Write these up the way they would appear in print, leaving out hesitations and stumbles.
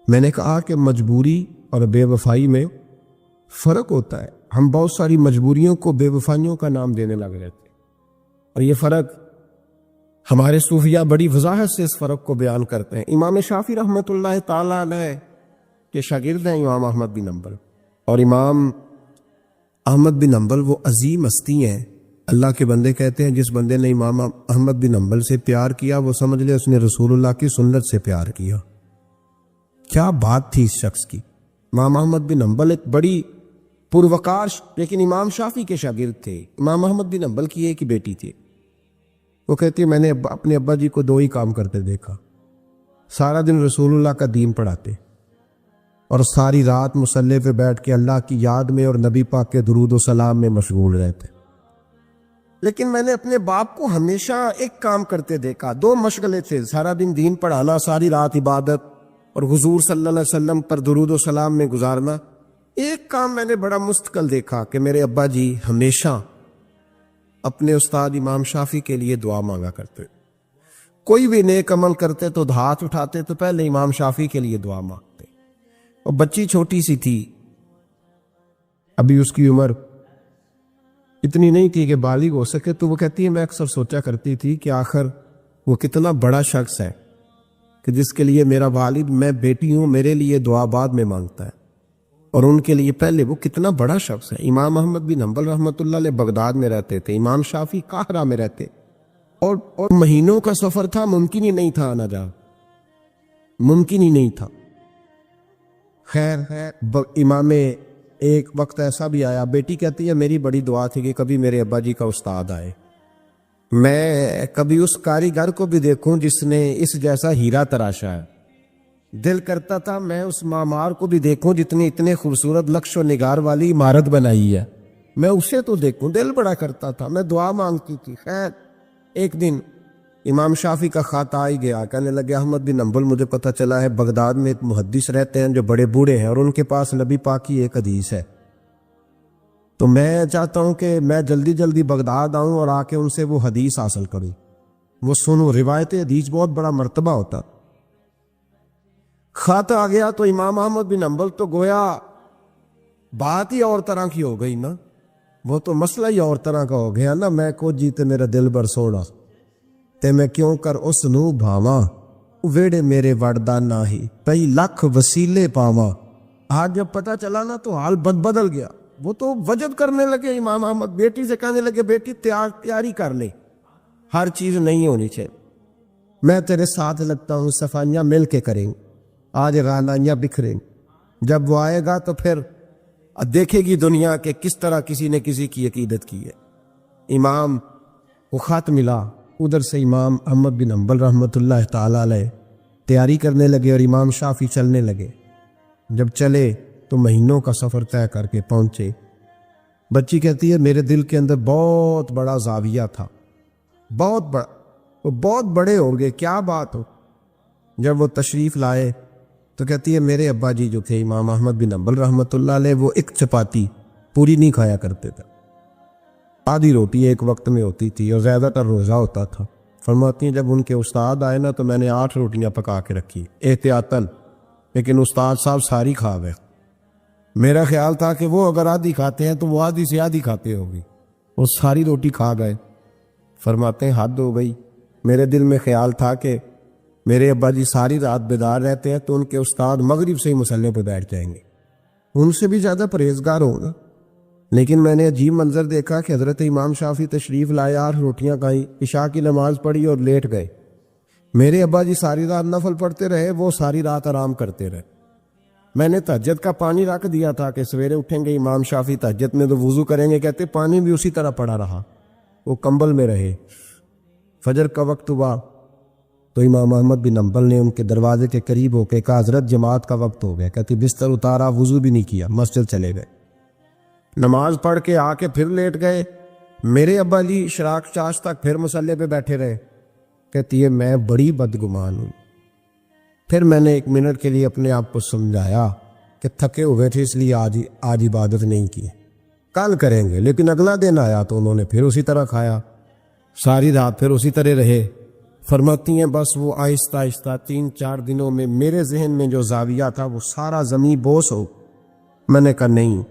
میں نے کہا کہ مجبوری اور بے وفائی میں فرق ہوتا ہے. ہم بہت ساری مجبوریوں کو بے وفائیوں کا نام دینے لگ رہے تھے، اور یہ فرق ہمارے صوفیہ بڑی وضاحت سے اس فرق کو بیان کرتے ہیں. امام شافعی رحمۃ اللہ تعالیٰ علیہ کے شاگرد ہیں امام احمد بن حنبل، اور امام احمد بن حنبل وہ عظیم ہستی ہیں. اللہ کے بندے کہتے ہیں جس بندے نے امام احمد بن حنبل سے پیار کیا وہ سمجھ لے اس نے رسول اللہ کی سنت سے پیار کیا. کیا بات تھی اس شخص کی. امام احمد بن حنبل ایک بڑی پروقار لیکن امام شافعی کے شاگرد تھے. امام احمد بن حنبل کی ایک ہی بیٹی تھی. وہ کہتی ہے میں نے اپنے ابا جی کو دو ہی کام کرتے دیکھا، سارا دن رسول اللہ کا دین پڑھاتے اور ساری رات مصلی پہ بیٹھ کے اللہ کی یاد میں اور نبی پاک کے درود و سلام میں مشغول رہتے. لیکن میں نے اپنے باپ کو ہمیشہ ایک کام کرتے دیکھا، دو مشغلے تھے، سارا دن دین پڑھانا، ساری رات عبادت اور حضور صلی اللہ علیہ وسلم پر درود و سلام میں گزارنا. ایک کام میں نے بڑا مستقل دیکھا کہ میرے ابا جی ہمیشہ اپنے استاد امام شافعی کے لیے دعا مانگا کرتے. کوئی بھی نیک عمل کرتے تو ہاتھ اٹھاتے تو پہلے امام شافعی کے لیے دعا مانگتے. اور بچی چھوٹی سی تھی، ابھی اس کی عمر اتنی نہیں تھی کہ بالغ ہو سکے، تو وہ کہتی ہے میں اکثر سوچا کرتی تھی کہ آخر وہ کتنا بڑا شخص ہے کہ جس کے لیے میرا والد، میں بیٹی ہوں، میرے لیے دعا بعد میں مانگتا ہے، اور ان کے لیے پہلے وہ کتنا بڑا شخص ہے. امام احمد بن حنبل رحمۃ اللہ علیہ بغداد میں رہتے تھے، امام شافعی قاہرہ میں رہتے، اور مہینوں کا سفر تھا، ممکن ہی نہیں تھا آنا جا، ممکن ہی نہیں تھا. خیر امام ایک وقت ایسا بھی آیا، بیٹی کہتی ہے میری بڑی دعا تھی کہ کبھی میرے ابا جی کا استاد آئے، میں کبھی اس کاریگر کو بھی دیکھوں جس نے اس جیسا ہیرا تراشا ہے. دل کرتا تھا میں اس معمار کو بھی دیکھوں جتنی اتنے خوبصورت نقش و نگار والی عمارت بنائی ہے، میں اسے تو دیکھوں. دل بڑا کرتا تھا، میں دعا مانگتی تھی. خیر ایک دن امام شافعی کا خط آ ہی گیا، کہنے لگے احمد بن حنبل مجھے پتہ چلا ہے بغداد میں ایک محدث رہتے ہیں جو بڑے بوڑھے ہیں اور ان کے پاس نبی پاک کی ایک حدیث ہے، تو میں چاہتا ہوں کہ میں جلدی جلدی بغداد آؤں اور آ کے ان سے وہ حدیث حاصل کروں، وہ سنوں. روایت حدیث بہت بڑا مرتبہ ہوتا. خط آ گیا تو امام احمد بن حنبل تو گویا بات ہی اور طرح کی ہو گئی نا، وہ تو مسئلہ ہی اور طرح کا ہو گیا نا. میں کو جیتے میرا دل بر سونا تے میں کیوں کر اس نو بھاواں، ویڑے میرے وڑدا نہ ہی کئی لاکھ وسیلے پاواں. آج جب پتہ چلا نا تو حال بدل گیا. وہ تو وجد کرنے لگے امام احمد، بیٹی سے کہنے لگے بیٹی تیاری کر لے، ہر چیز نہیں ہونی چاہیے، میں تیرے ساتھ لگتا ہوں، صفائیاں مل کے کریں، آج غالائیاں بکھریں. جب وہ آئے گا تو پھر دیکھے گی دنیا کہ کس طرح کسی نے کسی کی عقیدت کی ہے. امام کو خط ملا، ادھر سے امام احمد بن حنبل رحمۃ اللہ تعالی علیہ تیاری کرنے لگے اور امام شافعی چلنے لگے. جب چلے تو مہینوں کا سفر طے کر کے پہنچے. بچی کہتی ہے میرے دل کے اندر بہت بڑا زاویہ تھا، بہت بڑا، وہ بہت بڑے ہو گئے، کیا بات ہو. جب وہ تشریف لائے تو کہتی ہے میرے ابا جی جو تھے امام احمد بن حنبل رحمۃ اللہ علیہ وہ ایک چپاتی پوری نہیں کھایا کرتے تھے، آدھی روٹی ایک وقت میں ہوتی تھی اور زیادہ تر روزہ ہوتا تھا. فرماتی ہیں جب ان کے استاد آئے نا تو میں نے 8 روٹیاں پکا کے رکھی احتیاطاً، لیکن استاد صاحب ساری کھا گئے. میرا خیال تھا کہ وہ اگر آدھی کھاتے ہیں تو وہ آدھی سے آدھی کھاتے ہوگی، وہ ساری روٹی کھا گئے. فرماتے ہیں حد ہو گئی، میرے دل میں خیال تھا کہ میرے ابا جی ساری رات بیدار رہتے ہیں تو ان کے استاد مغرب سے ہی مصلی پہ بیٹھ جائیں گے، ان سے بھی زیادہ پرہیزگار ہوگا. لیکن میں نے عجیب منظر دیکھا کہ حضرت امام شافعی تشریف لائے، 8 روٹیاں کھائیں، عشاء کی نماز پڑھی اور لیٹ گئے. میرے ابا جی ساری رات نفل پڑھتے رہے، وہ ساری رات آرام کرتے رہے. میں نے تہجد کا پانی رکھ دیا تھا کہ سویرے اٹھیں گے امام شافعی تہجد میں تو وضو کریں گے، کہتے پانی بھی اسی طرح پڑا رہا، وہ کمبل میں رہے. فجر کا وقت ہوا تو امام احمد بن حنبل نے ان کے دروازے کے قریب ہو کے کہا حضرت جماعت کا وقت ہو گیا. کہتی بستر اتارا، وضو بھی نہیں کیا، مسجد چلے گئے، نماز پڑھ کے آ کے پھر لیٹ گئے. میرے ابا جی شراق چاش تک پھر مصلی پہ بیٹھے رہے. کہتی ہے میں بڑی بدگمان ہوں. پھر میں نے 1 منٹ کے لیے اپنے آپ کو سمجھایا کہ تھکے ہوئے تھے اس لیے آج عبادت نہیں کی، کل کریں گے. لیکن اگلا دن آیا تو انہوں نے پھر اسی طرح کھایا، ساری رات پھر اسی طرح رہے. فرماتی ہیں بس وہ آہستہ آہستہ 3-4 دنوں میں میرے ذہن میں جو زاویہ تھا وہ سارا زمین بوس ہو۔ میں نے کہا نہیں،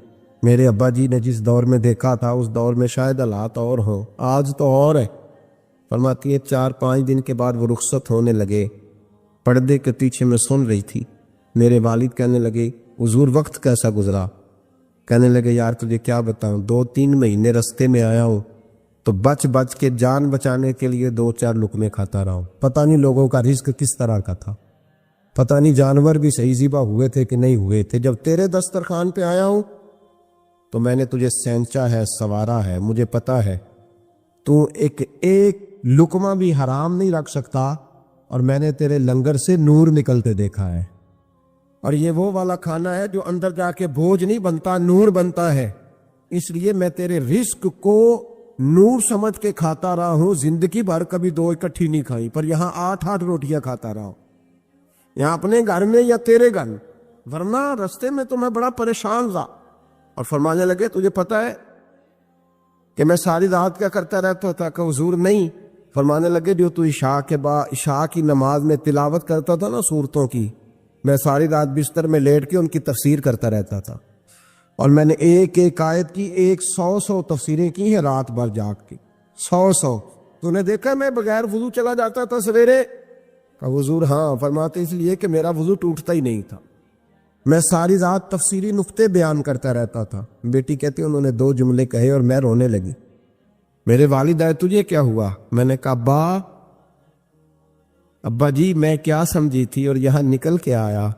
میرے ابا جی نے جس دور میں دیکھا تھا اس دور میں شاید حالات اور ہوں، آج تو اور ہے۔ فرماتی ہے 4-5 دن کے بعد وہ رخصت ہونے لگے، پردے کے پیچھے میں سن رہی تھی، میرے والد کہنے لگے حضور وقت کیسا گزرا؟ کہنے لگے یار تجھے کیا بتاؤں، 2-3 مہینے رستے میں آیا ہوں تو بچ بچ کے جان بچانے کے لیے 2-4 لقمے کھاتا رہا ہوں۔ پتہ نہیں لوگوں کا رزق کس طرح کا تھا، پتہ نہیں جانور بھی صحیح ذبح ہوئے تھے کہ نہیں ہوئے تھے۔ جب تیرے دسترخوان پہ آیا ہوں تو میں نے تجھے سینچا ہے، سوارا ہے، مجھے پتہ ہے تو ایک لقمہ بھی حرام نہیں رکھ سکتا، اور میں نے تیرے لنگر سے نور نکلتے دیکھا ہے، اور یہ وہ والا کھانا ہے جو اندر جا کے بوجھ نہیں بنتا، نور بنتا ہے۔ اس لیے میں تیرے رزق کو نور سمجھ کے کھاتا رہا ہوں، زندگی بھر کبھی 2 اکٹھی نہیں کھائی، پر یہاں 8-8 روٹیاں کھاتا رہا ہوں، یہاں اپنے گھر میں یا تیرے گھر میں، ورنہ رستے میں تو میں بڑا پریشان تھا۔ اور فرمانے لگے تجھے پتہ ہے کہ میں ساری رات کیا کرتا رہتا تھا؟ کہ حضور نہیں۔ فرمانے لگے جو تو عشاء کی نماز میں تلاوت کرتا تھا نا صورتوں کی، میں ساری رات بستر میں لیٹ کے ان کی تفسیر کرتا رہتا تھا، اور میں نے ایک آیت کی 100 تفسیریں کی ہیں رات بھر جاگ کے، 100۔ تو نے دیکھا میں بغیر وضو چلا جاتا تھا سویرے؟ کہ حضور ہاں۔ فرماتے اس لیے کہ میرا وضو ٹوٹتا ہی نہیں تھا، میں ساری رات تفسیری نقطے بیان کرتا رہتا تھا۔ بیٹی کہتی انہوں نے 2 جملے کہے اور میں رونے لگی۔ میرے والد آئے تجھے کیا ہوا؟ میں نے کہا ابا جی میں کیا سمجھی تھی اور یہاں نکل کے آیا،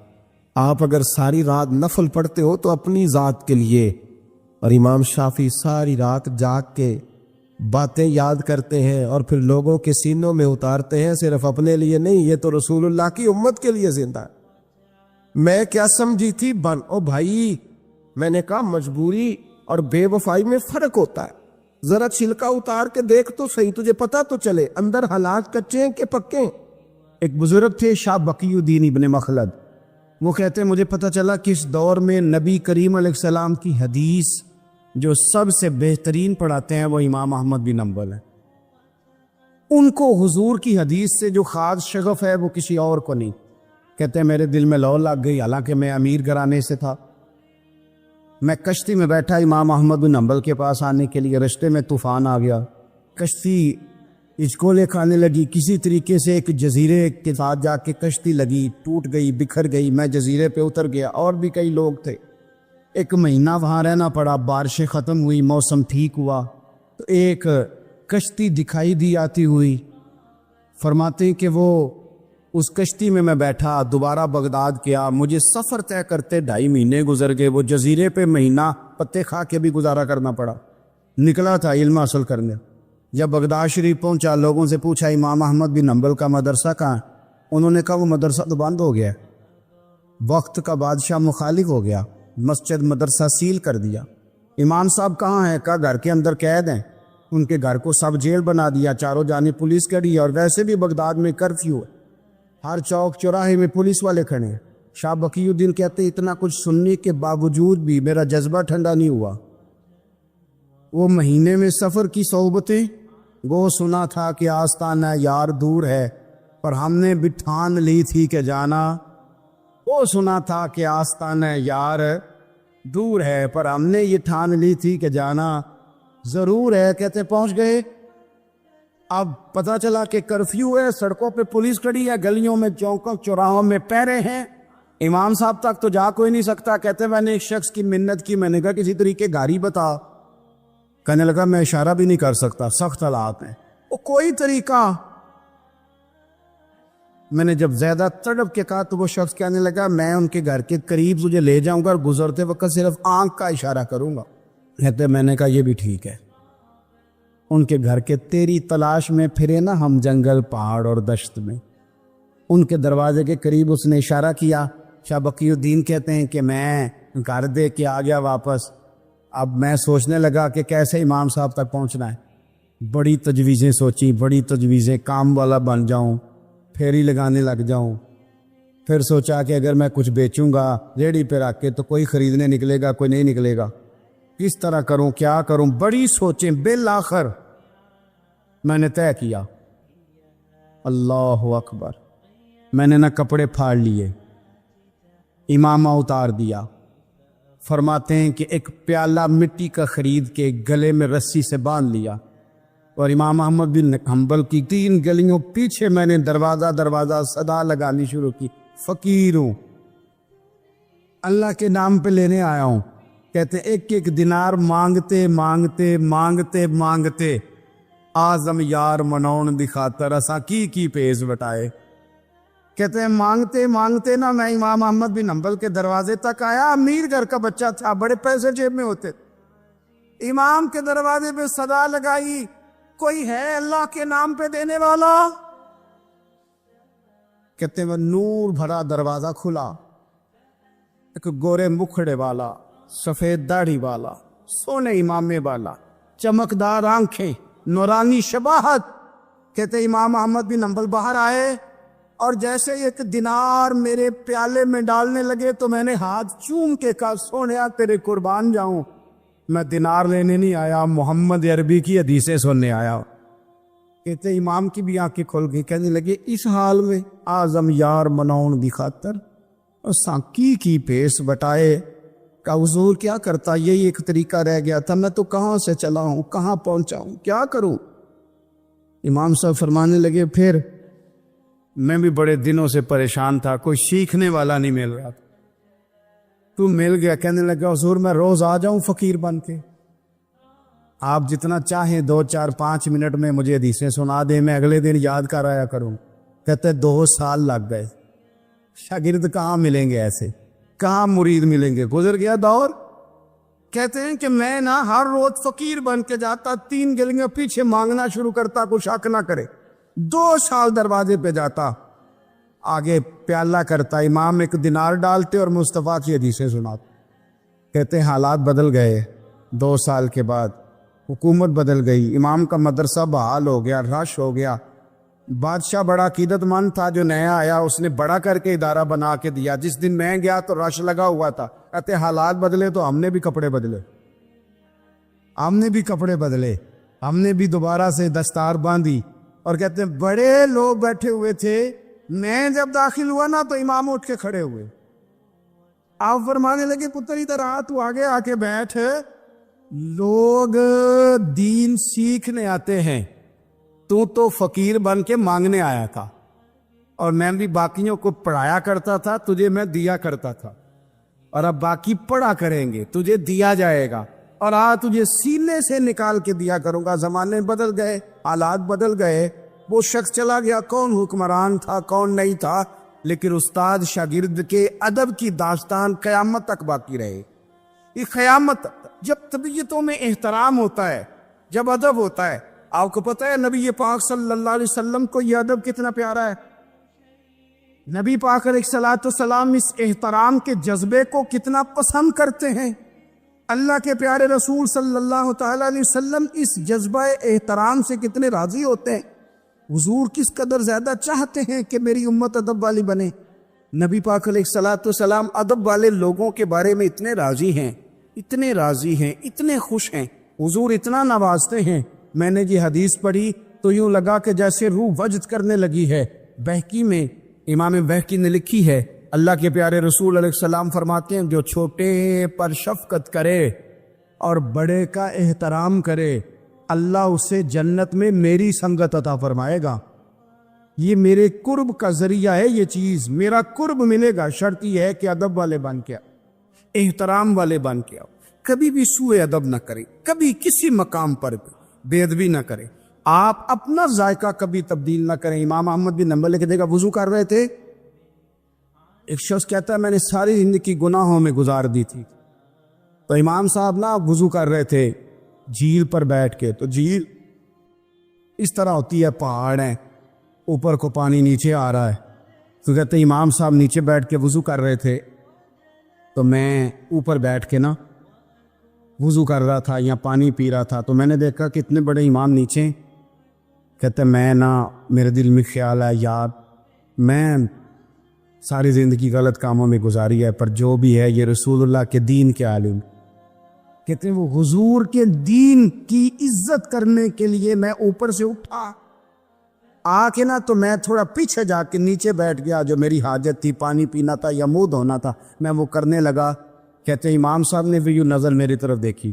آپ اگر ساری رات نفل پڑھتے ہو تو اپنی ذات کے لیے، اور امام شافعی ساری رات جاگ کے باتیں یاد کرتے ہیں اور پھر لوگوں کے سینوں میں اتارتے ہیں، صرف اپنے لیے نہیں، یہ تو رسول اللہ کی امت کے لیے زندہ ہے۔ میں کیا سمجھی تھی او بھائی، میں نے کہا مجبوری اور بے وفائی میں فرق ہوتا ہے، ذرا چھلکا اتار کے دیکھ تو صحیح، تجھے پتہ تو چلے اندر حالات کچے ہیں کہ پکے ہیں۔ ایک بزرگ تھے شاہ بقی الدین ابن مخلد، وہ کہتے ہیں مجھے پتہ چلا کہ اس دور میں نبی کریم علیہ السلام کی حدیث جو سب سے بہترین پڑھاتے ہیں وہ امام احمد بن حنبل ہیں، ان کو حضور کی حدیث سے جو خاص شغف ہے وہ کسی اور کو نہیں۔ کہتے ہیں میرے دل میں لو لگ گئی، حالانکہ میں امیر گھرانے سے تھا، میں کشتی میں بیٹھا امام احمد بن حنبل کے پاس آنے کے لیے، رستے میں طوفان آ گیا، کشتی اچکولے کھانے لگی، کسی طریقے سے ایک جزیرے کے ساتھ جا کے کشتی لگی، ٹوٹ گئی، بکھر گئی، میں جزیرے پہ اتر گیا، اور بھی کئی لوگ تھے، 1 مہینہ وہاں رہنا پڑا، بارشیں ختم ہوئی، موسم ٹھیک ہوا تو ایک کشتی دکھائی دی آتی ہوئی، فرماتے ہیں کہ وہ اس کشتی میں بیٹھا، دوبارہ بغداد کیا، مجھے سفر طے کرتے 2.5 مہینے گزر گئے، وہ جزیرے پہ مہینہ پتے کھا کے بھی گزارا کرنا پڑا، نکلا تھا علم حاصل کرنے۔ جب بغداد شریف پہنچا، لوگوں سے پوچھا امام احمد بن حنبل کا مدرسہ کہاں؟ انہوں نے کہا وہ مدرسہ تو بند ہو گیا، وقت کا بادشاہ مخالف ہو گیا، مسجد مدرسہ سیل کر دیا۔ امام صاحب کہاں ہیں؟ کہا گھر کے اندر قید ہیں، ان کے گھر کو سب جیل بنا دیا، چاروں جانب پولیس کھڑی ہے، اور ویسے بھی بغداد میں کرفیو ہے، ہر چوک چوراہے میں پولیس والے کھڑے ہیں۔ شاہ بقی الدین کہتے اتنا کچھ سننے کے باوجود بھی میرا جذبہ ٹھنڈا نہیں ہوا، وہ مہینے میں سفر کی صحبتیں، وہ سنا تھا کہ آستانہ یار دور ہے پر ہم نے بھی ٹھان لی تھی کہ جانا، وہ سنا تھا کہ آستانہ یار دور ہے پر ہم نے یہ ٹھان لی تھی کہ جانا ضرور ہے۔ کہتے پہنچ گئے، اب پتہ چلا کہ کرفیو ہے، سڑکوں پہ پولیس کھڑی ہے، گلیوں میں چوکوں چوراہوں میں پہرے ہیں، امام صاحب تک تو جا کوئی نہیں سکتا۔ کہتے میں نے ایک شخص کی منت کی، میں نے کہا کسی طریقے گاڑی بتا، کہنے لگا میں اشارہ بھی نہیں کر سکتا، سخت حالات ہیں، وہ کوئی طریقہ۔ میں نے جب زیادہ تڑپ کے کہا تو وہ شخص کہنے لگا میں ان کے گھر کے قریب تجھے لے جاؤں گا اور گزرتے وقت صرف آنکھ کا اشارہ کروں گا۔ کہتے میں نے کہا یہ بھی ٹھیک ہے۔ ان کے گھر کے تیری تلاش میں پھرے نا ہم جنگل پہاڑ اور دشت میں، ان کے دروازے کے قریب اس نے اشارہ کیا۔ شاہ بقی الدین کہتے ہیں کہ میں گھر دے کے آ گیا واپس۔ اب میں سوچنے لگا کہ کیسے امام صاحب تک پہنچنا ہے، بڑی تجویزیں سوچی، بڑی تجویزیں، کام والا بن جاؤں، پھیری لگانے لگ جاؤں۔ پھر سوچا کہ اگر میں کچھ بیچوں گا ریڑھی پہ رکھ کے تو کوئی خریدنے نکلے گا، کوئی نہیں نکلے گا، کس طرح کروں، کیا کروں، بڑی سوچیں۔ بالآخر میں نے طے کیا اللہ اکبر. میں نے نہ کپڑے پھاڑ لیے، امامہ اتار دیا. فرماتے ہیں کہ ایک پیالہ مٹی کا خرید کے گلے میں رسی سے باندھ لیا، اور امام احمد بن حنبل کی 3 گلیوں پیچھے میں نے دروازہ صدا لگانی شروع کی، فقیر ہوں، اللہ کے نام پہ لینے آیا ہوں. کہتے ایک ایک دینار مانگتے مانگتے مانگتے مانگتے آزم یار منون دی خاطر اساں کی پیز بٹائے. کہتے ہیں مانگتے مانگتے نا میں امام احمد بن حنبل کے دروازے تک آیا. امیر گھر کا بچہ تھا، بڑے پیسے جیب میں ہوتے. امام کے دروازے پہ صدا لگائی، کوئی ہے اللہ کے نام پہ دینے والا؟ کہتے ہیں وہ نور بھرا دروازہ کھلا. ایک گورے مکھڑے والا، سفید داڑھی والا، سونے امامے والا، چمکدار آنکھیں، نورانی شباہت. کہتے امام احمد بن حنبل باہر آئے اور جیسے ایک دینار میرے پیالے میں ڈالنے لگے تو میں نے ہاتھ چوم کے کہا سونیا تیرے قربان جاؤں، میں دینار لینے نہیں آیا، محمد عربی کی حدیثیں سننے آیا. کہتے امام کی بھی آنکھیں کھل گئی. کہنے لگے اس حال میں آزم یار مناؤن دی خاطر اور کی پیس بٹائے کا حضور کیا کرتا؟ یہی ایک طریقہ رہ گیا تھا، میں تو کہاں سے چلا ہوں، کہاں پہنچا ہوں، کیا کروں؟ امام صاحب فرمانے لگے پھر میں بھی بڑے دنوں سے پریشان تھا، کوئی سیکھنے والا نہیں مل رہا تھا، تو مل گیا. کہنے لگا حضور میں روز آ جاؤں فقیر بن کے، آپ جتنا چاہیں 2 4 5 منٹ میں مجھے حدیثیں سنا دیں، میں اگلے دن یاد کر آیا کروں. کہتے 2 سال لگ گئے. شاگرد کہاں ملیں گے ایسے، کہاں مرید ملیں گے، گزر گیا دور. کہتے ہیں کہ میں نا ہر روز فقیر بن کے جاتا، 3 گلیاں پیچھے مانگنا شروع کرتا، کوئی شک نہ کرے. 2 سال دروازے پہ جاتا، آگے پیالہ کرتا، امام ایک دینار ڈالتے اور مصطفیٰ کی حدیثیں سناتے. کہتے ہیں حالات بدل گئے. 2 سال کے بعد حکومت بدل گئی، امام کا مدرسہ بحال ہو گیا، رش ہو گیا. بادشاہ بڑا عقیدت مند تھا، جو نیا آیا اس نے بڑا کر کے ادارہ بنا کے دیا. جس دن میں گیا تو رش لگا ہوا تھا. کہتے حالات بدلے تو ہم نے بھی کپڑے بدلے، ہم نے بھی دوبارہ سے دستار باندھی. اور کہتے ہیں بڑے لوگ بیٹھے ہوئے تھے، میں جب داخل ہوا نا تو امام اٹھ کے کھڑے ہوئے. آپ فرمانے لگے پتر ادھر آ، تو آگے آ کے بیٹھ. لوگ دین سیکھنے آتے ہیں، تو فقیر بن کے مانگنے آیا تھا، اور میں بھی باقیوں کو پڑھایا کرتا تھا، تجھے میں دیا کرتا تھا، اور اب باقی پڑھا کریں گے، تجھے دیا جائے گا، اور تجھے سینے سے نکال کے دیا کروں گا. زمانے بدل گئے، حالات بدل گئے، وہ شخص چلا گیا، کون حکمران تھا کون نہیں تھا، لیکن استاد شاگرد کے ادب کی داستان قیامت تک باقی رہے. یہ قیامت جب طبیعتوں میں احترام ہوتا ہے، جب ادب ہوتا ہے. آپ کو پتہ ہے نبی پاک صلی اللہ علیہ وسلم کو یہ ادب کتنا پیارا ہے. نبی پاک علیہ الصلوۃ والسلام اس احترام کے جذبے کو کتنا پسند کرتے ہیں. اللہ کے پیارے رسول صلی اللہ تعالی علیہ وسلم اس جذبہ احترام سے کتنے راضی ہوتے ہیں. حضور کس قدر زیادہ چاہتے ہیں کہ میری امت ادب والی بنے. نبی پاک علیہ الصلوۃ والسلام ادب والے لوگوں کے بارے میں اتنے راضی ہیں، اتنے خوش ہیں. حضور اتنا نوازتے ہیں. میں نے یہ حدیث پڑھی تو یوں لگا کہ جیسے روح وجد کرنے لگی ہے. بہقی میں امام بہقی نے لکھی ہے، اللہ کے پیارے رسول علیہ السلام فرماتے ہیں جو چھوٹے پر شفقت کرے اور بڑے کا احترام کرے، اللہ اسے جنت میں میری سنگت عطا فرمائے گا. یہ میرے قرب کا ذریعہ ہے، یہ چیز میرا قرب ملے گا. شرط یہ ہے کہ ادب والے بن کے آؤ، احترام والے بن کے آؤ. کبھی بھی سوء ادب نہ کریں، کبھی کسی مقام پر بے ادبی نہ کریں. آپ اپنا ذائقہ کبھی تبدیل نہ کریں. امام احمد بن حنبل کی جگہ وضو کر رہے تھے، ایک شخص کہتا ہے میں نے ساری زندگی گناہوں میں گزار دی تھی. تو امام صاحب نا وضو کر رہے تھے جھیل پر بیٹھ کے. تو جھیل اس طرح ہوتی ہے، پہاڑ ہیں، اوپر کو پانی نیچے آ رہا ہے. تو کہتے امام صاحب نیچے بیٹھ کے وضو کر رہے تھے، تو میں اوپر بیٹھ کے نا وضو کر رہا تھا یا پانی پی رہا تھا. تو میں نے دیکھا کہ اتنے بڑے امام نیچے. کہتے میں نا میرے دل میں خیال ہے یار میں ساری زندگی غلط کاموں میں گزاری ہے، پر جو بھی ہے یہ رسول اللہ کے دین کے عالم. کہتے ہیں وہ حضور کے دین کی عزت کرنے کے لیے میں اوپر سے اٹھا آ کے نا تو میں تھوڑا پیچھے جا کے نیچے بیٹھ گیا، جو میری حاجت تھی، پانی پینا تھا یا منہ دھونا تھا، میں وہ کرنے لگا۔ کہتے ہیں امام صاحب نے بھی یوں نظر میری طرف دیکھی،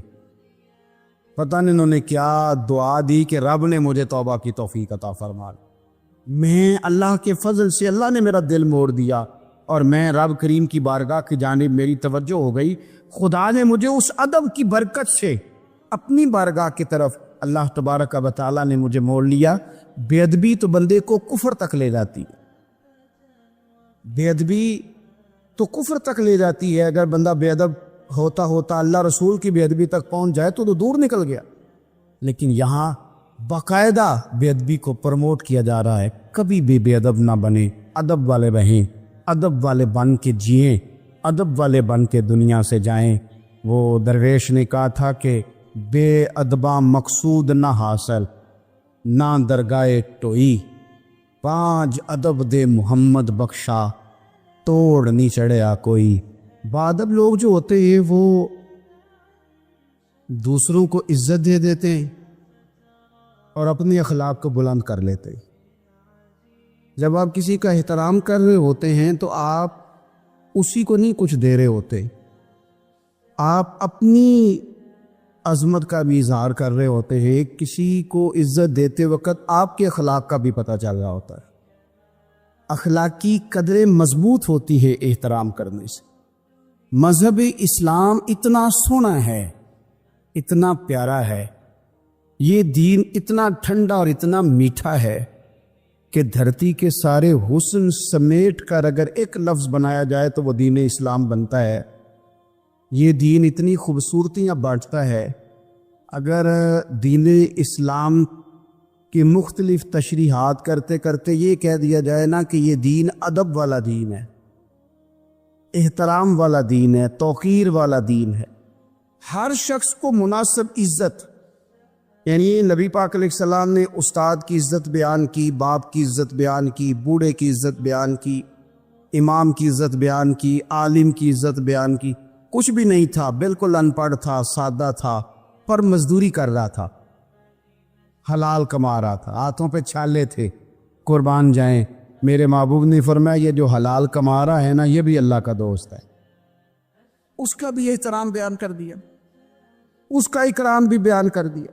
پتہ نہیں انہوں نے کیا دعا دی کہ رب نے مجھے توبہ کی توفیق عطا فرما۔ میں اللہ کے فضل سے اللہ نے میرا دل موڑ دیا اور میں رب کریم کی بارگاہ کی جانب میری توجہ ہو گئی۔ خدا نے مجھے اس ادب کی برکت سے اپنی بارگاہ کی طرف اللہ تبارک و تعالیٰ نے مجھے موڑ لیا۔ بے ادبی تو بندے کو کفر تک لے جاتی ہے، بے ادبی تو کفر تک لے جاتی ہے۔ اگر بندہ بے ادب ہوتا ہوتا اللہ رسول کی بے ادبی تک پہنچ جائے تو دور نکل گیا، لیکن یہاں باقاعدہ بے ادبی کو پروموٹ کیا جا رہا ہے۔ کبھی بھی بے ادب نہ بنے، ادب والے رہیں، ادب والے بن کے جئیں، ادب والے بن کے دنیا سے جائیں۔ وہ درویش نے کہا تھا کہ بے ادباں مقصود نہ حاصل، نہ درگاہ ٹوئی، پانچ ادب دے محمد بخشا، توڑ نہیں چڑھیا کوئی۔ بادب لوگ جو ہوتے ہیں وہ دوسروں کو عزت دے دیتے ہیں اور اپنی اخلاق کو بلند کر لیتے ہیں۔ جب آپ کسی کا احترام کر رہے ہوتے ہیں تو آپ اسی کو نہیں کچھ دے رہے ہوتے، آپ اپنی عظمت کا بھی اظہار کر رہے ہوتے ہیں۔ کسی کو عزت دیتے وقت آپ کے اخلاق کا بھی پتہ چل رہا ہوتا ہے۔ اخلاقی قدریں مضبوط ہوتی ہے احترام کرنے سے۔ مذہب اسلام اتنا سونا ہے، اتنا پیارا ہے، یہ دین اتنا ٹھنڈا اور اتنا میٹھا ہے کہ دھرتی کے سارے حسن سمیٹ کر اگر ایک لفظ بنایا جائے تو وہ دین اسلام بنتا ہے۔ یہ دین اتنی خوبصورتیاں بانٹتا ہے، اگر دین اسلام کی مختلف تشریحات کرتے کرتے یہ کہہ دیا جائے نا کہ یہ دین ادب والا دین ہے، احترام والا دین ہے، توقیر والا دین ہے، ہر شخص کو مناسب عزت، یعنی نبی پاک علیہ السلام نے استاد کی عزت بیان کی، باپ کی عزت بیان کی، بوڑھے کی عزت بیان کی، امام کی عزت بیان کی، عالم کی عزت بیان کی۔ کچھ بھی نہیں تھا، بالکل ان پڑھ تھا، سادہ تھا، پر مزدوری کر رہا تھا، حلال کما رہا تھا، ہاتھوں پہ چھالے تھے، قربان جائیں۔ میرے محبوب نے فرمایا یہ جو حلال کما رہا ہے نا یہ بھی اللہ کا دوست ہے، اس کا بھی احترام بیان کر دیا، اس کا اکرام بھی بیان کر دیا۔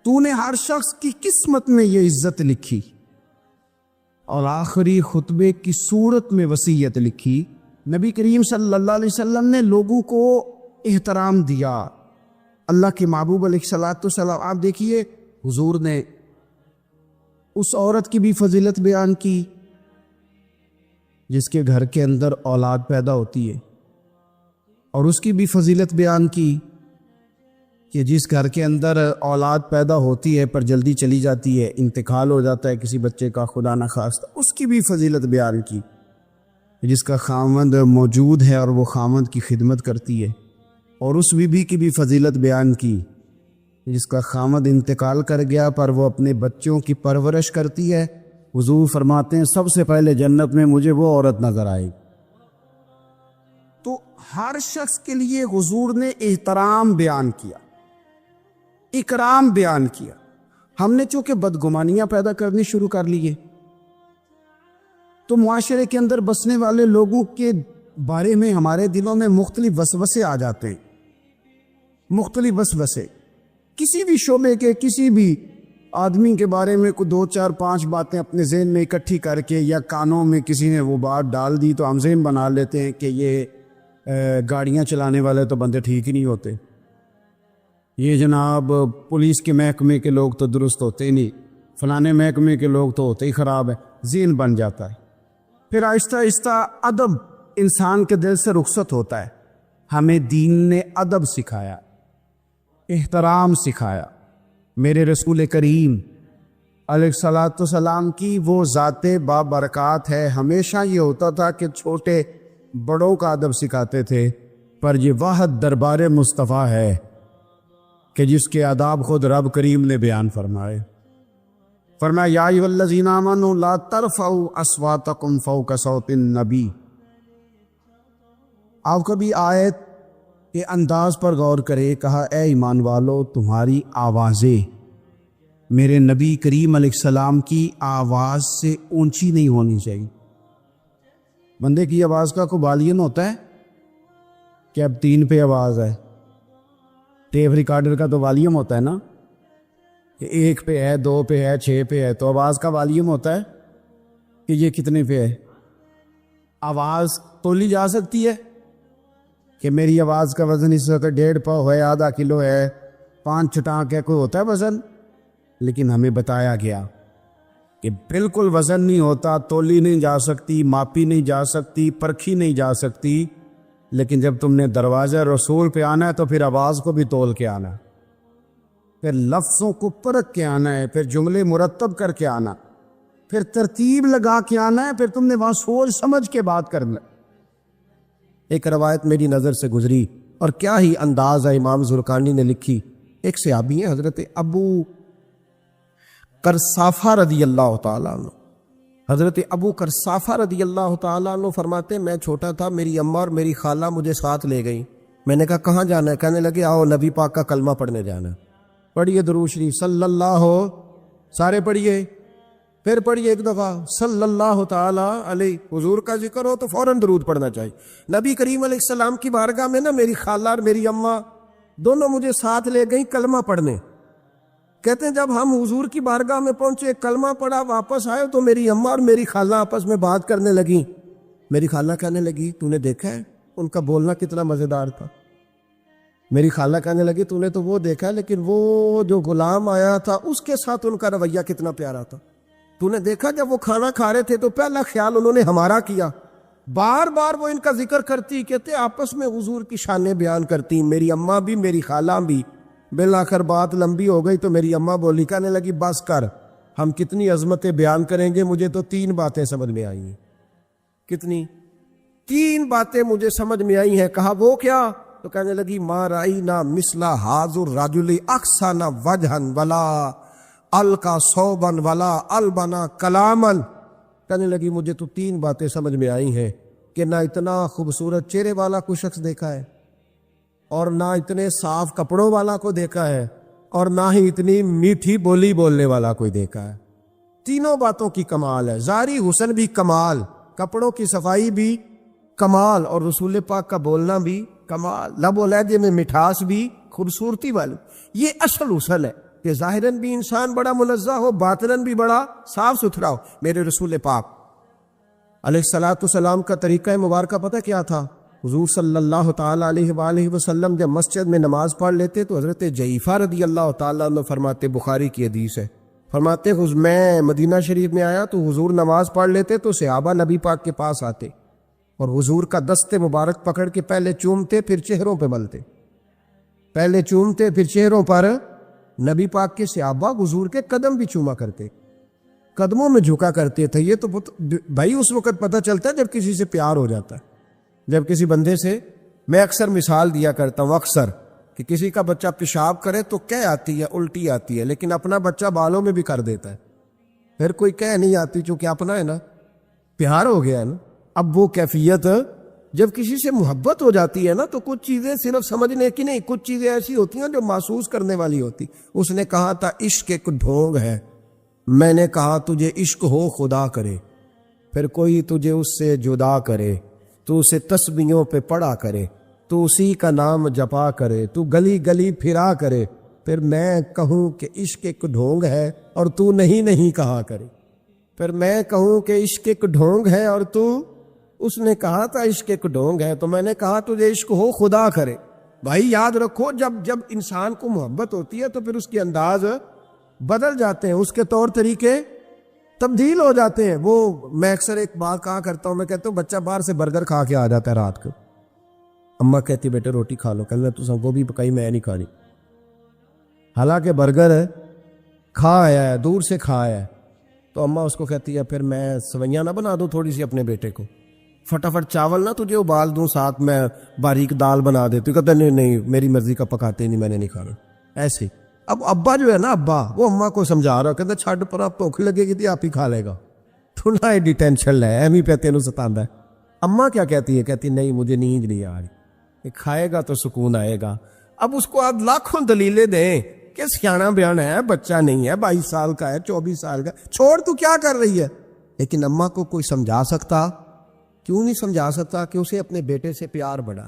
تو نے ہر شخص کی قسمت میں یہ عزت لکھی اور آخری خطبے کی صورت میں وصیت لکھی۔ نبی کریم صلی اللہ علیہ وسلم نے لوگوں کو احترام دیا، اللہ کے محبوب علیہ الصلوۃ والسلام۔ آپ دیکھیے حضور نے اس عورت کی بھی فضیلت بیان کی جس کے گھر کے اندر اولاد پیدا ہوتی ہے، اور اس کی بھی فضیلت بیان کی کہ جس گھر کے اندر اولاد پیدا ہوتی ہے پر جلدی چلی جاتی ہے، انتقال ہو جاتا ہے کسی بچے کا خدا نخواستہ، اس کی بھی فضیلت بیان کی۔ جس کا خامند موجود ہے اور وہ خامند کی خدمت کرتی ہے، اور اس بیوی کی بھی فضیلت بیان کی جس کا خامند انتقال کر گیا پر وہ اپنے بچوں کی پرورش کرتی ہے۔ حضور فرماتے ہیں سب سے پہلے جنت میں مجھے وہ عورت نظر آئے۔ تو ہر شخص کے لیے حضور نے احترام بیان کیا، اکرام بیان کیا۔ ہم نے چونکہ بدگمانیاں پیدا کرنی شروع کر لیے تو معاشرے کے اندر بسنے والے لوگوں کے بارے میں ہمارے دلوں میں مختلف وسوسے آ جاتے ہیں، مختلف وسوسے۔ کسی بھی شعبے کے کسی بھی آدمی کے بارے میں کوئی 2 4 5 باتیں اپنے ذہن میں اکٹھی کر کے یا کانوں میں کسی نے وہ بات ڈال دی تو ہم ذہن بنا لیتے ہیں کہ یہ گاڑیاں چلانے والے تو بندے ٹھیک ہی نہیں ہوتے، یہ جناب پولیس کے محکمے کے لوگ تو درست ہوتے ہی نہیں، فلانے محکمے کے لوگ تو ہوتے ہی خراب ہے، ذہن بن جاتا ہے۔ پھر آہستہ آہستہ ادب انسان کے دل سے رخصت ہوتا ہے۔ ہمیں دین نے ادب سکھایا، احترام سکھایا۔ میرے رسول کریم علیہ الصلوۃ والسلام کی وہ ذات بابرکات ہے، ہمیشہ یہ ہوتا تھا کہ چھوٹے بڑوں کا ادب سکھاتے تھے، پر یہ واحد دربار مصطفیٰ ہے کہ جس کے آداب خود رب کریم نے بیان فرمائے۔ فرمایا یا ایھا الذین آمنوا لا ترفعوا اصواتکم فوق صوت النبی۔ آپ کبھی آیت کے انداز پر غور کرے، کہا اے ایمان والو تمہاری آوازیں میرے نبی کریم علیہ السلام کی آواز سے اونچی نہیں ہونی چاہیے. بندے کی آواز کا کوئی والیوم ہوتا ہے کہ اب 3 پہ آواز ہے. ٹیپ ریکارڈر کا تو والیوم ہوتا ہے نا کہ 1 پہ ہے، 2 پہ ہے، 6 پہ ہے. تو آواز کا والیوم ہوتا ہے کہ یہ کتنے پہ ہے. آواز تولی جا سکتی ہے کہ میری آواز کا وزن اس وقت 1.5 پاؤ ہے، آدھا کلو ہے، 5 چٹانک ہے، کوئی ہوتا ہے وزن؟ لیکن ہمیں بتایا گیا کہ بالکل وزن نہیں ہوتا، تولی نہیں جا سکتی، ماپی نہیں جا سکتی، پرکھی نہیں جا سکتی. لیکن جب تم نے دروازہ رسول پہ آنا ہے تو پھر آواز کو بھی تول کے آنا ہے، پھر لفظوں کو پرکھ کے آنا ہے، پھر جملے مرتب کر کے آنا، پھر ترتیب لگا کے آنا ہے، پھر تم نے وہاں سوچ سمجھ کے بات کرنا. ایک روایت میری نظر سے گزری اور کیا ہی انداز ہے، امام زرقانی نے لکھی. ایک صحابی ہیں حضرت ابو کرسافہ رضی اللہ تعالیٰ عنہ. حضرت ابو کرسافہ رضی اللہ تعالیٰ عنہ فرماتے میں چھوٹا تھا، میری اماں اور میری خالہ مجھے ساتھ لے گئیں. میں نے کہا کہاں جانا ہے؟ کہنے لگے آؤ نبی پاک کا کلمہ پڑھنے جانا ہے. پڑھیے درود شریف صلی اللہ ہو، سارے پڑھیے، پھر پڑھیے ایک دفعہ صلی اللہ تعالیٰ علیہ. حضور کا ذکر ہو تو فوراً درود پڑھنا چاہیے. نبی کریم علیہ السلام کی بارگاہ میں نا میری خالہ اور میری اماں دونوں مجھے ساتھ لے گئیں کلمہ پڑھنے. کہتے ہیں جب ہم حضور کی بارگاہ میں پہنچے، کلمہ پڑھا، واپس آئے تو میری اماں اور میری خالہ آپس میں بات کرنے لگیں. میری خالہ کہنے لگی تو نے دیکھا ہے ان کا بولنا کتنا مزیدار تھا. میری خالہ کہنے لگی تو نے تو وہ دیکھا لیکن وہ جو غلام آیا تھا اس کے ساتھ ان کا رویہ کتنا پیارا تھا. تو نے دیکھا جب وہ کھانا کھا رہے تھے تو پہلا خیال انہوں نے ہمارا کیا. بار بار وہ ان کا ذکر کرتی، کہتے آپس میں حضور کی شانیں بیان کرتی، میری اماں بھی میری خالہ بھی. بالآخر بات لمبی ہو گئی تو میری اماں بولی، کہنے لگی بس کر، ہم کتنی عظمتیں بیان کریں گے، مجھے تو 3 باتیں سمجھ میں آئی ہیں. کتنی؟ 3 باتیں مجھے سمجھ میں آئی ہیں. کہا وہ کیا؟ تو کہنے لگی ما رأینا مثل ھذا الرجل احسن وجھا ولا القا صوبا ولا البنا کلاما. کہنے لگی مجھے تو 3 باتیں سمجھ میں آئی ہیں کہ نہ اتنا خوبصورت چہرے والا کوئی شخص دیکھا ہے، اور نہ اتنے صاف کپڑوں والا کو دیکھا ہے، اور نہ ہی اتنی میٹھی بولی بولنے والا کوئی دیکھا ہے. تینوں باتوں کی کمال ہے. ظاہری حسن بھی کمال، کپڑوں کی صفائی بھی کمال، اور رسول پاک کا بولنا بھی کمال، لب و لہجے میں مٹھاس بھی، خوبصورتی والی. یہ اصل حسن ہے کہ ظاہراً بھی انسان بڑا منزہ ہو، باطناً بھی بڑا صاف ستھرا ہو. میرے رسول پاک علیہ الصلوۃ والسلام کا طریقہ مبارکہ پتہ کیا تھا؟ حضور صلی اللہ تعالیٰ علیہ وآلہ وسلم جب مسجد میں نماز پڑھ لیتے تو حضرت جعفہ رضی اللہ تعالیٰ عنہ فرماتے، بخاری کی حدیث ہے، فرماتے میں مدینہ شریف میں آیا تو حضور نماز پڑھ لیتے تو صحابہ نبی پاک کے پاس آتے اور حضور کا دست مبارک پکڑ کے پہلے چومتے پھر چہروں پہ ملتے، پہلے چومتے پھر چہروں پر. نبی پاک کے صحابہ حضور کے قدم بھی چوما کرتے، قدموں میں جھکا کرتے تھے. یہ تو بھائی اس وقت پتہ چلتا ہے جب کسی سے پیار ہو جاتا ہے. جب کسی بندے سے، میں اکثر مثال دیا کرتا ہوں اکثر کہ کسی کا بچہ پیشاب کرے تو کہہ آتی ہے، الٹی آتی ہے، لیکن اپنا بچہ بالوں میں بھی کر دیتا ہے، پھر کوئی کہہ نہیں آتی چونکہ اپنا ہے نا، پیار ہو گیا ہے نا. اب وہ کیفیت جب کسی سے محبت ہو جاتی ہے نا تو کچھ چیزیں صرف سمجھنے کی نہیں، کچھ چیزیں ایسی ہوتی ہیں جو محسوس کرنے والی ہوتی. اس نے کہا تھا عشق ایک ڈھونگ ہے، میں نے کہا تجھے عشق ہو خدا کرے، پھر کوئی تجھے اس سے جدا کرے، تو اسے تسبیحوں پہ پڑا کرے، تو اسی کا نام جپا کرے، تو گلی گلی پھرا کرے، پھر میں کہوں کہ عشق ایک ڈھونگ ہے اور تو نہیں کہا کرے. پھر میں کہوں کہ عشق ایک ڈھونگ ہے اور تو، اس نے کہا تھا عشق ایک ڈھونگ ہے تو میں نے کہا تجھے عشق ہو خدا کرے. بھائی یاد رکھو جب انسان کو محبت ہوتی ہے تو پھر اس کے انداز بدل جاتے ہیں، اس کے طور طریقے تبدیل ہو جاتے ہیں. وہ میں اکثر ایک بات کہا کرتا ہوں، میں کہتا ہوں بچہ باہر سے برگر کھا کے آ جاتا ہے رات کو، اماں کہتی بیٹے روٹی کھا لو، کہنا تو سب وہ بھی پکائی میں نہیں کھانی، حالانکہ برگر کھا آیا ہے، دور سے کھا آیا ہے. تو اماں اس کو کہتی ہے پھر میں سوئیاں نہ بنا دوں تھوڑی سی اپنے بیٹے کو، فٹافٹ چاول نہ تجھے ابال دوں، ساتھ میں باریک دال بنا دیتی. کہتا نہیں میری مرضی کا پکاتے نہیں، میں نے نہیں کھانا. ایسے اب ابا جو ہے نا، ابا وہ اماں کو سمجھا رہا، کہتا چھڈ پر آپ بھوک لگے گی تھی آپ ہی کھا لے گا، تو نہ ایڈی ٹینشن لے ایم ہی پہ تینوں ستاندا ہے. اماں کیا کہتی ہے؟ کہتی نہیں مجھے نیند نہیں آ رہی، کھائے گا تو سکون آئے گا. اب اس کو آپ لاکھوں دلیلیں دیں کہ سیانا بیان ہے, بچہ نہیں ہے, 22 سال کا ہے, 24 سال کا, چھوڑ تو کیا کر رہی ہے. لیکن اماں کو کوئی سمجھا سکتا؟ کیوں نہیں سمجھا سکتا کہ اسے اپنے بیٹے سے پیار بڑھا.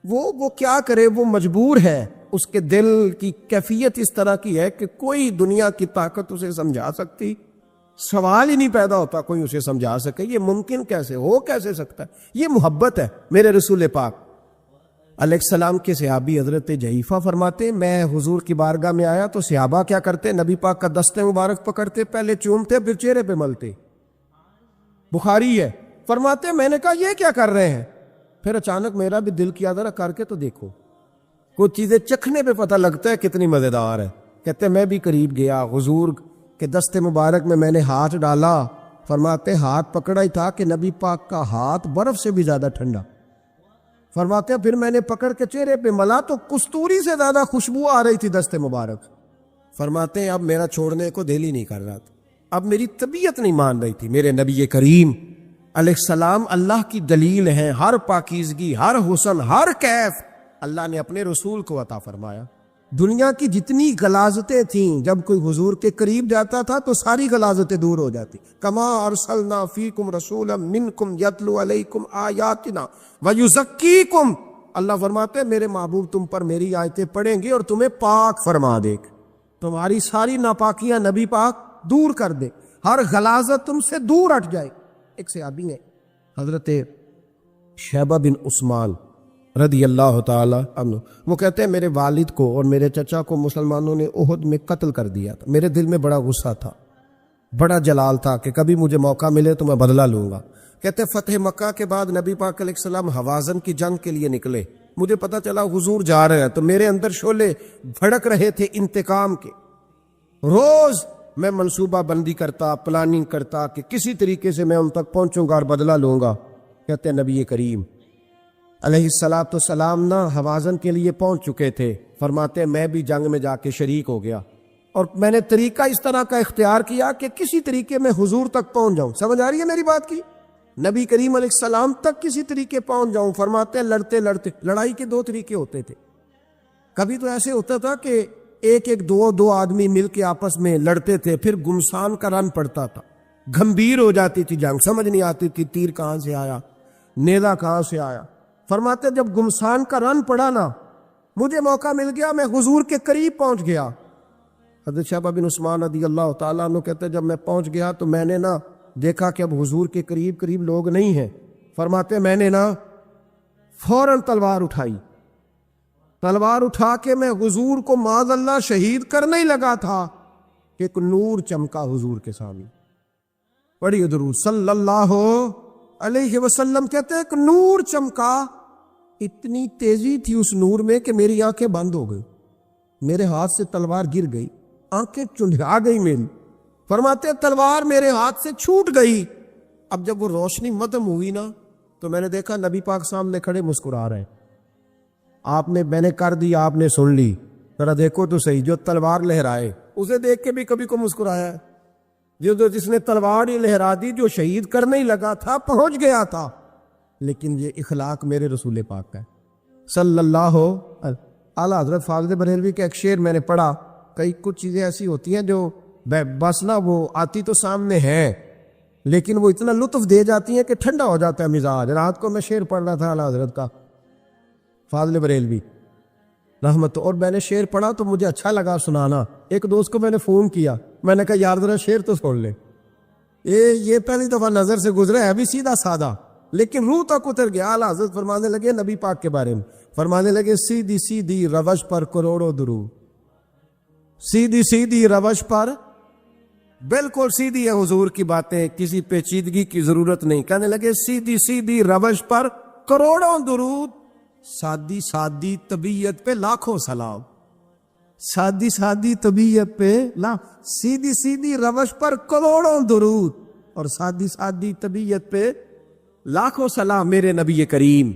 وہ کیا کرے, وہ مجبور ہے. اس کے دل کی کیفیت اس طرح کی ہے کہ کوئی دنیا کی طاقت اسے سمجھا سکتی, سوال ہی نہیں پیدا ہوتا کوئی اسے سمجھا سکے. یہ ممکن کیسے ہو, کیسے سکتا ہے؟ یہ محبت ہے. میرے رسول پاک علیہ السلام کے صحابی حضرت جعفہ فرماتے, میں حضور کی بارگاہ میں آیا تو صحابہ کیا کرتے, نبی پاک کا دست مبارک پکڑتے, پہلے چومتے پھر چہرے پہ ملتے. بخاری ہے. فرماتے میں نے کہا یہ کیا کر رہے ہیں؟ پھر اچانک میرا بھی دل کیا ذرا کر کے تو دیکھو. کچھ چیزیں چکھنے پہ پتہ لگتا ہے کتنی مزیدار ہے. کہتے میں بھی قریب گیا, حضور کے دست مبارک میں نے ہاتھ ڈالا. فرماتے ہاتھ پکڑا ہی تھا کہ نبی پاک کا ہاتھ برف سے بھی زیادہ ٹھنڈا. فرماتے پھر میں نے پکڑ کے چہرے پہ ملا تو کستوری سے زیادہ خوشبو آ رہی تھی دست مبارک. فرماتے اب میرا چھوڑنے کو دل ہی نہیں کر رہا تھا, اب میری طبیعت نہیں مان رہی تھی. میرے نبی کریم علیہ السلام اللہ کی دلیل ہیں. ہر پاکیزگی, ہر حسن, ہر کیف اللہ نے اپنے رسول کو عطا فرمایا. دنیا کی جتنی غلاظتیں تھیں, جب کوئی حضور کے قریب جاتا تھا تو ساری غلاظتیں دور ہو جاتی. کما ارسلنا فیکم رسولا منکم یتلو علیکم آیاتنا ویزکیکم. اللہ فرماتے ہیں میرے محبوب تم پر میری آیتیں پڑھیں گے اور تمہیں پاک فرما دے گا. تمہاری ساری ناپاکیاں نبی پاک دور کر دے, ہر غلاظت تم سے دور ہٹ جائے. ایک صحابی ہے حضرت شیبہ بن عثمان رضی اللہ تعالی عنہ, وہ کہتے ہیں میرے والد کو اور میرے چچا کو مسلمانوں نے احد میں قتل کر دیا تھا. میرے دل میں بڑا غصہ تھا, بڑا جلال تھا کہ کبھی مجھے موقع ملے تو میں بدلہ لوں گا. کہتے فتح مکہ کے بعد نبی پاک علیہ السلام حوازن کی جنگ کے لیے نکلے. مجھے پتہ چلا حضور جا رہے ہیں تو میرے اندر شعلے بھڑک رہے تھے انتقام کے. روز میں منصوبہ بندی کرتا, پلاننگ کرتا کہ کسی طریقے سے میں ان تک پہنچوں گا اور بدلہ لوں گا. کہتے ہیں نبی کریم علیہ السلام نا حوازن کے لیے پہنچ چکے تھے. فرماتے میں بھی جنگ میں جا کے شریک ہو گیا اور میں نے طریقہ اس طرح کا اختیار کیا کہ کسی طریقے میں حضور تک پہنچ جاؤں. سمجھ آ رہی ہے میری بات کی؟ نبی کریم علیہ السلام تک کسی طریقے پہنچ جاؤں. فرماتے ہیں لڑتے لڑتے, لڑائی کے 2 طریقے ہوتے تھے. کبھی تو ایسے ہوتا تھا کہ ایک دو آدمی مل کے آپس میں لڑتے تھے, پھر گمسان کا رن پڑتا تھا, گھمبیر ہو جاتی تھی جنگ, سمجھ نہیں آتی تھی تیر کہاں سے آیا, نیزہ کہاں سے آیا. فرماتے جب گمسان کا رن پڑا نا, مجھے موقع مل گیا, میں حضور کے قریب پہنچ گیا. حضرت شیبہ بن عثمان رضی اللہ تعالیٰ عنہ کہتے جب میں پہنچ گیا تو میں نے نا دیکھا کہ اب حضور کے قریب لوگ نہیں ہیں. فرماتے میں نے نا فوراً تلوار اٹھائی, تلوار اٹھا کے میں حضور کو معاذ اللہ شہید کرنے ہی لگا تھا کہ ایک نور چمکا حضور کے سامنے. پڑھیے درود صلی اللہ علیہ وسلم. کہتے ہیں ایک نور چمکا, اتنی تیزی تھی اس نور میں کہ میری آنکھیں بند ہو گئی, میرے ہاتھ سے تلوار گر گئی, آنکھیں چندھا گئی میری. فرماتے تلوار میرے ہاتھ سے چھوٹ گئی. اب جب وہ روشنی مدم ہوئی نا تو میں نے دیکھا نبی پاک سامنے کھڑے مسکرا رہے ہیں. میں نے کر دی, آپ نے سن لی, ذرا دیکھو تو صحیح, جو تلوار لہرائے اسے دیکھ کے بھی کبھی کو مسکرایا ہے. جس نے تلوار ہی لہرا دی, جو شہید کرنے ہی لگا تھا, پہنچ گیا تھا. لیکن یہ اخلاق میرے رسول پاک کا ہے صلی اللہ اعلیٰ حضرت فاضل بریلوی کا ایک شعر میں نے پڑھا. کچھ چیزیں ایسی ہوتی ہیں جو بس نا وہ آتی تو سامنے ہے لیکن وہ اتنا لطف دے جاتی ہیں کہ ٹھنڈا ہو جاتا ہے مزاج. رات کو میں شعر پڑھ رہا تھا اعلیٰ حضرت کا فاضل بریلوی رحمت, اور میں نے شعر پڑھا تو مجھے اچھا لگا سنانا. ایک دوست کو میں نے فون کیا, میں نے کہا یار ذرا شعر تو سن لے. یہ پہلی دفعہ نظر سے گزرا ہے, ابھی سیدھا سادہ لیکن روح تک اتر گیا. اعلیٰ حضرت فرمانے لگے نبی پاک کے بارے میں, فرمانے لگے سیدھی سیدھی روش پر کروڑوں درود. سیدھی سیدھی روش پر, بالکل سیدھی ہے حضور کی باتیں, کسی پیچیدگی کی ضرورت نہیں. کہنے لگے سیدھی سیدھی روش پر کروڑوں درود, سادی سادی طبیعت پہ لاکھوں سلام. سادی سادی طبیعت پہ سیدھی سیدھی روش پر کروڑوں درود اور سادی سادی طبیعت پہ لاکھوں سلام. میرے نبی کریم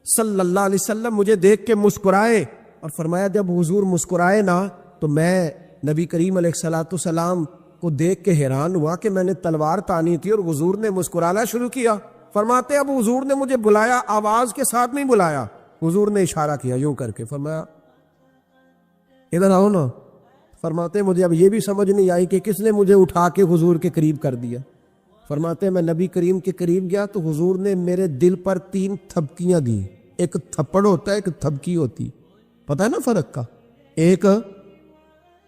صلی اللہ علیہ وسلم مجھے دیکھ کے مسکرائے اور فرمایا جب حضور مسکرائے نا تو میں نبی کریم علیہ السلام کو دیکھ کے حیران ہوا کہ میں نے تلوار تانی تھی اور حضور نے مسکرانا شروع کیا. فرماتے اب حضور نے مجھے بلایا, آواز کے ساتھ نہیں بلایا, حضور نے اشارہ کیا یوں کر کے, فرمایا ادھر آؤ نا. فرماتے ہیں مجھے اب یہ بھی سمجھ نہیں آئی کہ کس نے مجھے اٹھا کے حضور کے قریب کر دیا. فرماتے ہیں میں نبی کریم کے قریب گیا تو حضور نے میرے دل پر 3 تھپکیاں دی. ایک تھپڑ ہوتا ہے، ایک تھپکی ہوتی، پتہ ہے نا فرق کا؟ ایک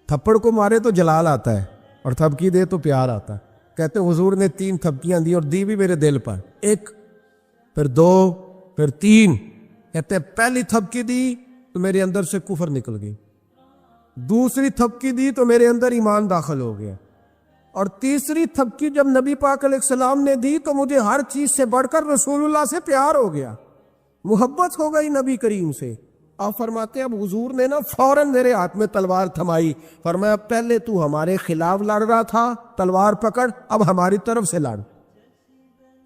تھپڑ کو مارے تو جلال آتا ہے اور تھپکی دے تو پیار آتا ہے. کہتے ہیں حضور نے 3 تھپکیاں دی اور دی بھی میرے دل پر، ایک، پھر 2، پھر 3. کہتے ہیں پہلی تھپکی دی تو میرے اندر سے کفر نکل گئی، دوسری تھپکی دی تو میرے اندر ایمان داخل ہو گیا، اور تیسری تھپکی جب نبی پاک علیہ السلام نے دی تو مجھے ہر چیز سے بڑھ کر رسول اللہ سے پیار ہو گیا، محبت ہو گئی نبی کریم سے. آپ فرماتے ہیں اب حضور نے نا فوراً میرے ہاتھ میں تلوار تھمائی. فرمایا پہلے تو ہمارے خلاف لڑ رہا تھا، تلوار پکڑ، اب ہماری طرف سے لڑ،